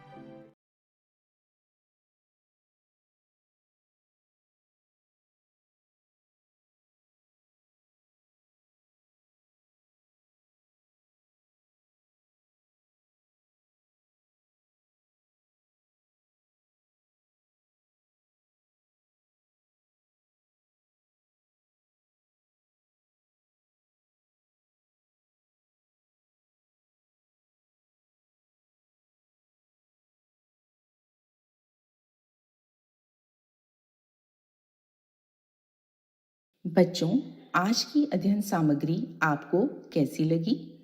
बच्चों, आज की अध्ययन सामग्री आपको कैसी लगी?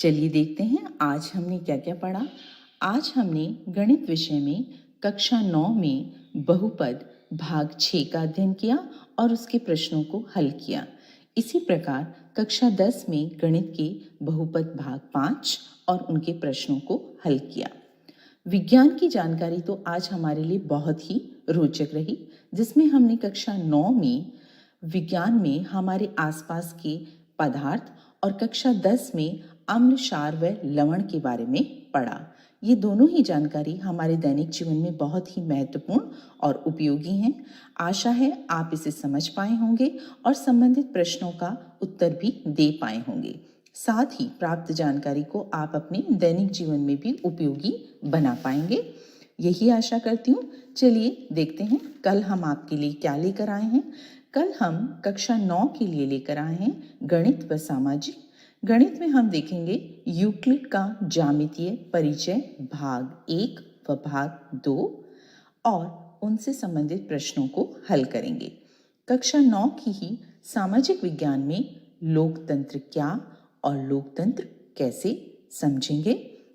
चलिए देखते हैं आज हमने क्या क्या पढ़ा। आज हमने गणित विषय में कक्षा 9 में बहुपद भाग 6 का अध्ययन किया और उसके प्रश्नों को हल किया। इसी प्रकार कक्षा 10 में गणित के बहुपद भाग 5 और उनके प्रश्नों को हल किया। विज्ञान की जानकारी तो आज हमारे लिए बहुत ही रोचक रही, जिसमें हमने कक्षा 9 में विज्ञान में हमारे आसपास के पदार्थ और कक्षा 10 में अम्ल, क्षार व लवण के बारे में पढ़ा। ये दोनों ही जानकारी हमारे दैनिक जीवन में बहुत ही महत्वपूर्ण और उपयोगी हैं। आशा है आप इसे समझ पाए होंगे और संबंधित प्रश्नों का उत्तर भी दे पाए होंगे। साथ ही प्राप्त जानकारी को आप अपने दैनिक जीवन में भी उपयोगी बना पाएंगे, यही आशा करती हूँ। चलिए देखते हैं कल हम आपके लिए क्या लेकर आए हैं। कल हम कक्षा 9 के लिए लेकर आए हैं गणित व सामाजिक। गणित में हम देखेंगे यूक्लिड का ज्यामितीय परिचय भाग 1 व भाग 2 और उनसे संबंधित प्रश्नों को हल करेंगे। कक्षा 9 की ही सामाजिक विज्ञान में लोकतंत्र क्या और लोकतंत्र कैसे समझेंगे।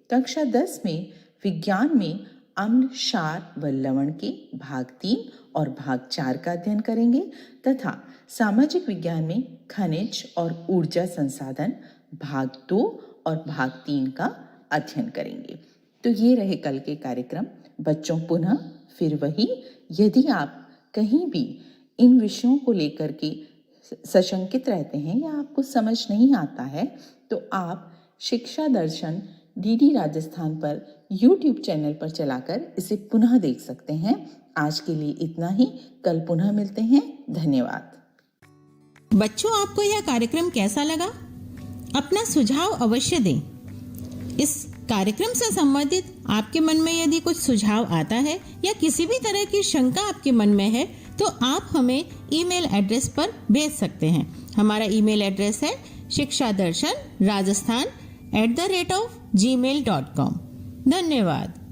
कक्षा 10 में विज्ञान में अम्ल, क्षार व लवण के भाग 3 और भाग 4 का अध्ययन करेंगे तथा सामाजिक विज्ञान में खनिज और ऊर्जा संसाधन भाग 2 और भाग 3 का अध्ययन करेंगे। तो ये रहे कल के कार्यक्रम। बच्चों, पुनः फिर वही, यदि आप कहीं भी इन विषयों को लेकर के सशंकित रहते हैं या आपको समझ नहीं आता है तो आप शिक्षा दर्शन डीडी राजस्थान पर YouTube चैनल पर चलाकर इसे पुनः देख सकते हैं। आज के लिए इतना ही, कल पुनः मिलते हैं। धन्यवाद। बच्चों, आपको यह कार्यक्रम कैसा लगा? अपना सुझाव अवश्य दें। इस कार्यक्रम से संबंधित आपके मन में यदि कुछ सुझाव आता है या किसी भी तरह की शंका आपके मन में है तो आप हमें ईमेल एड्रेस पर भेज सकते हैं। हमारा ईमेल एड्रेस है शिक्षादर्शन rajasthan@gmail.com। धन्यवाद।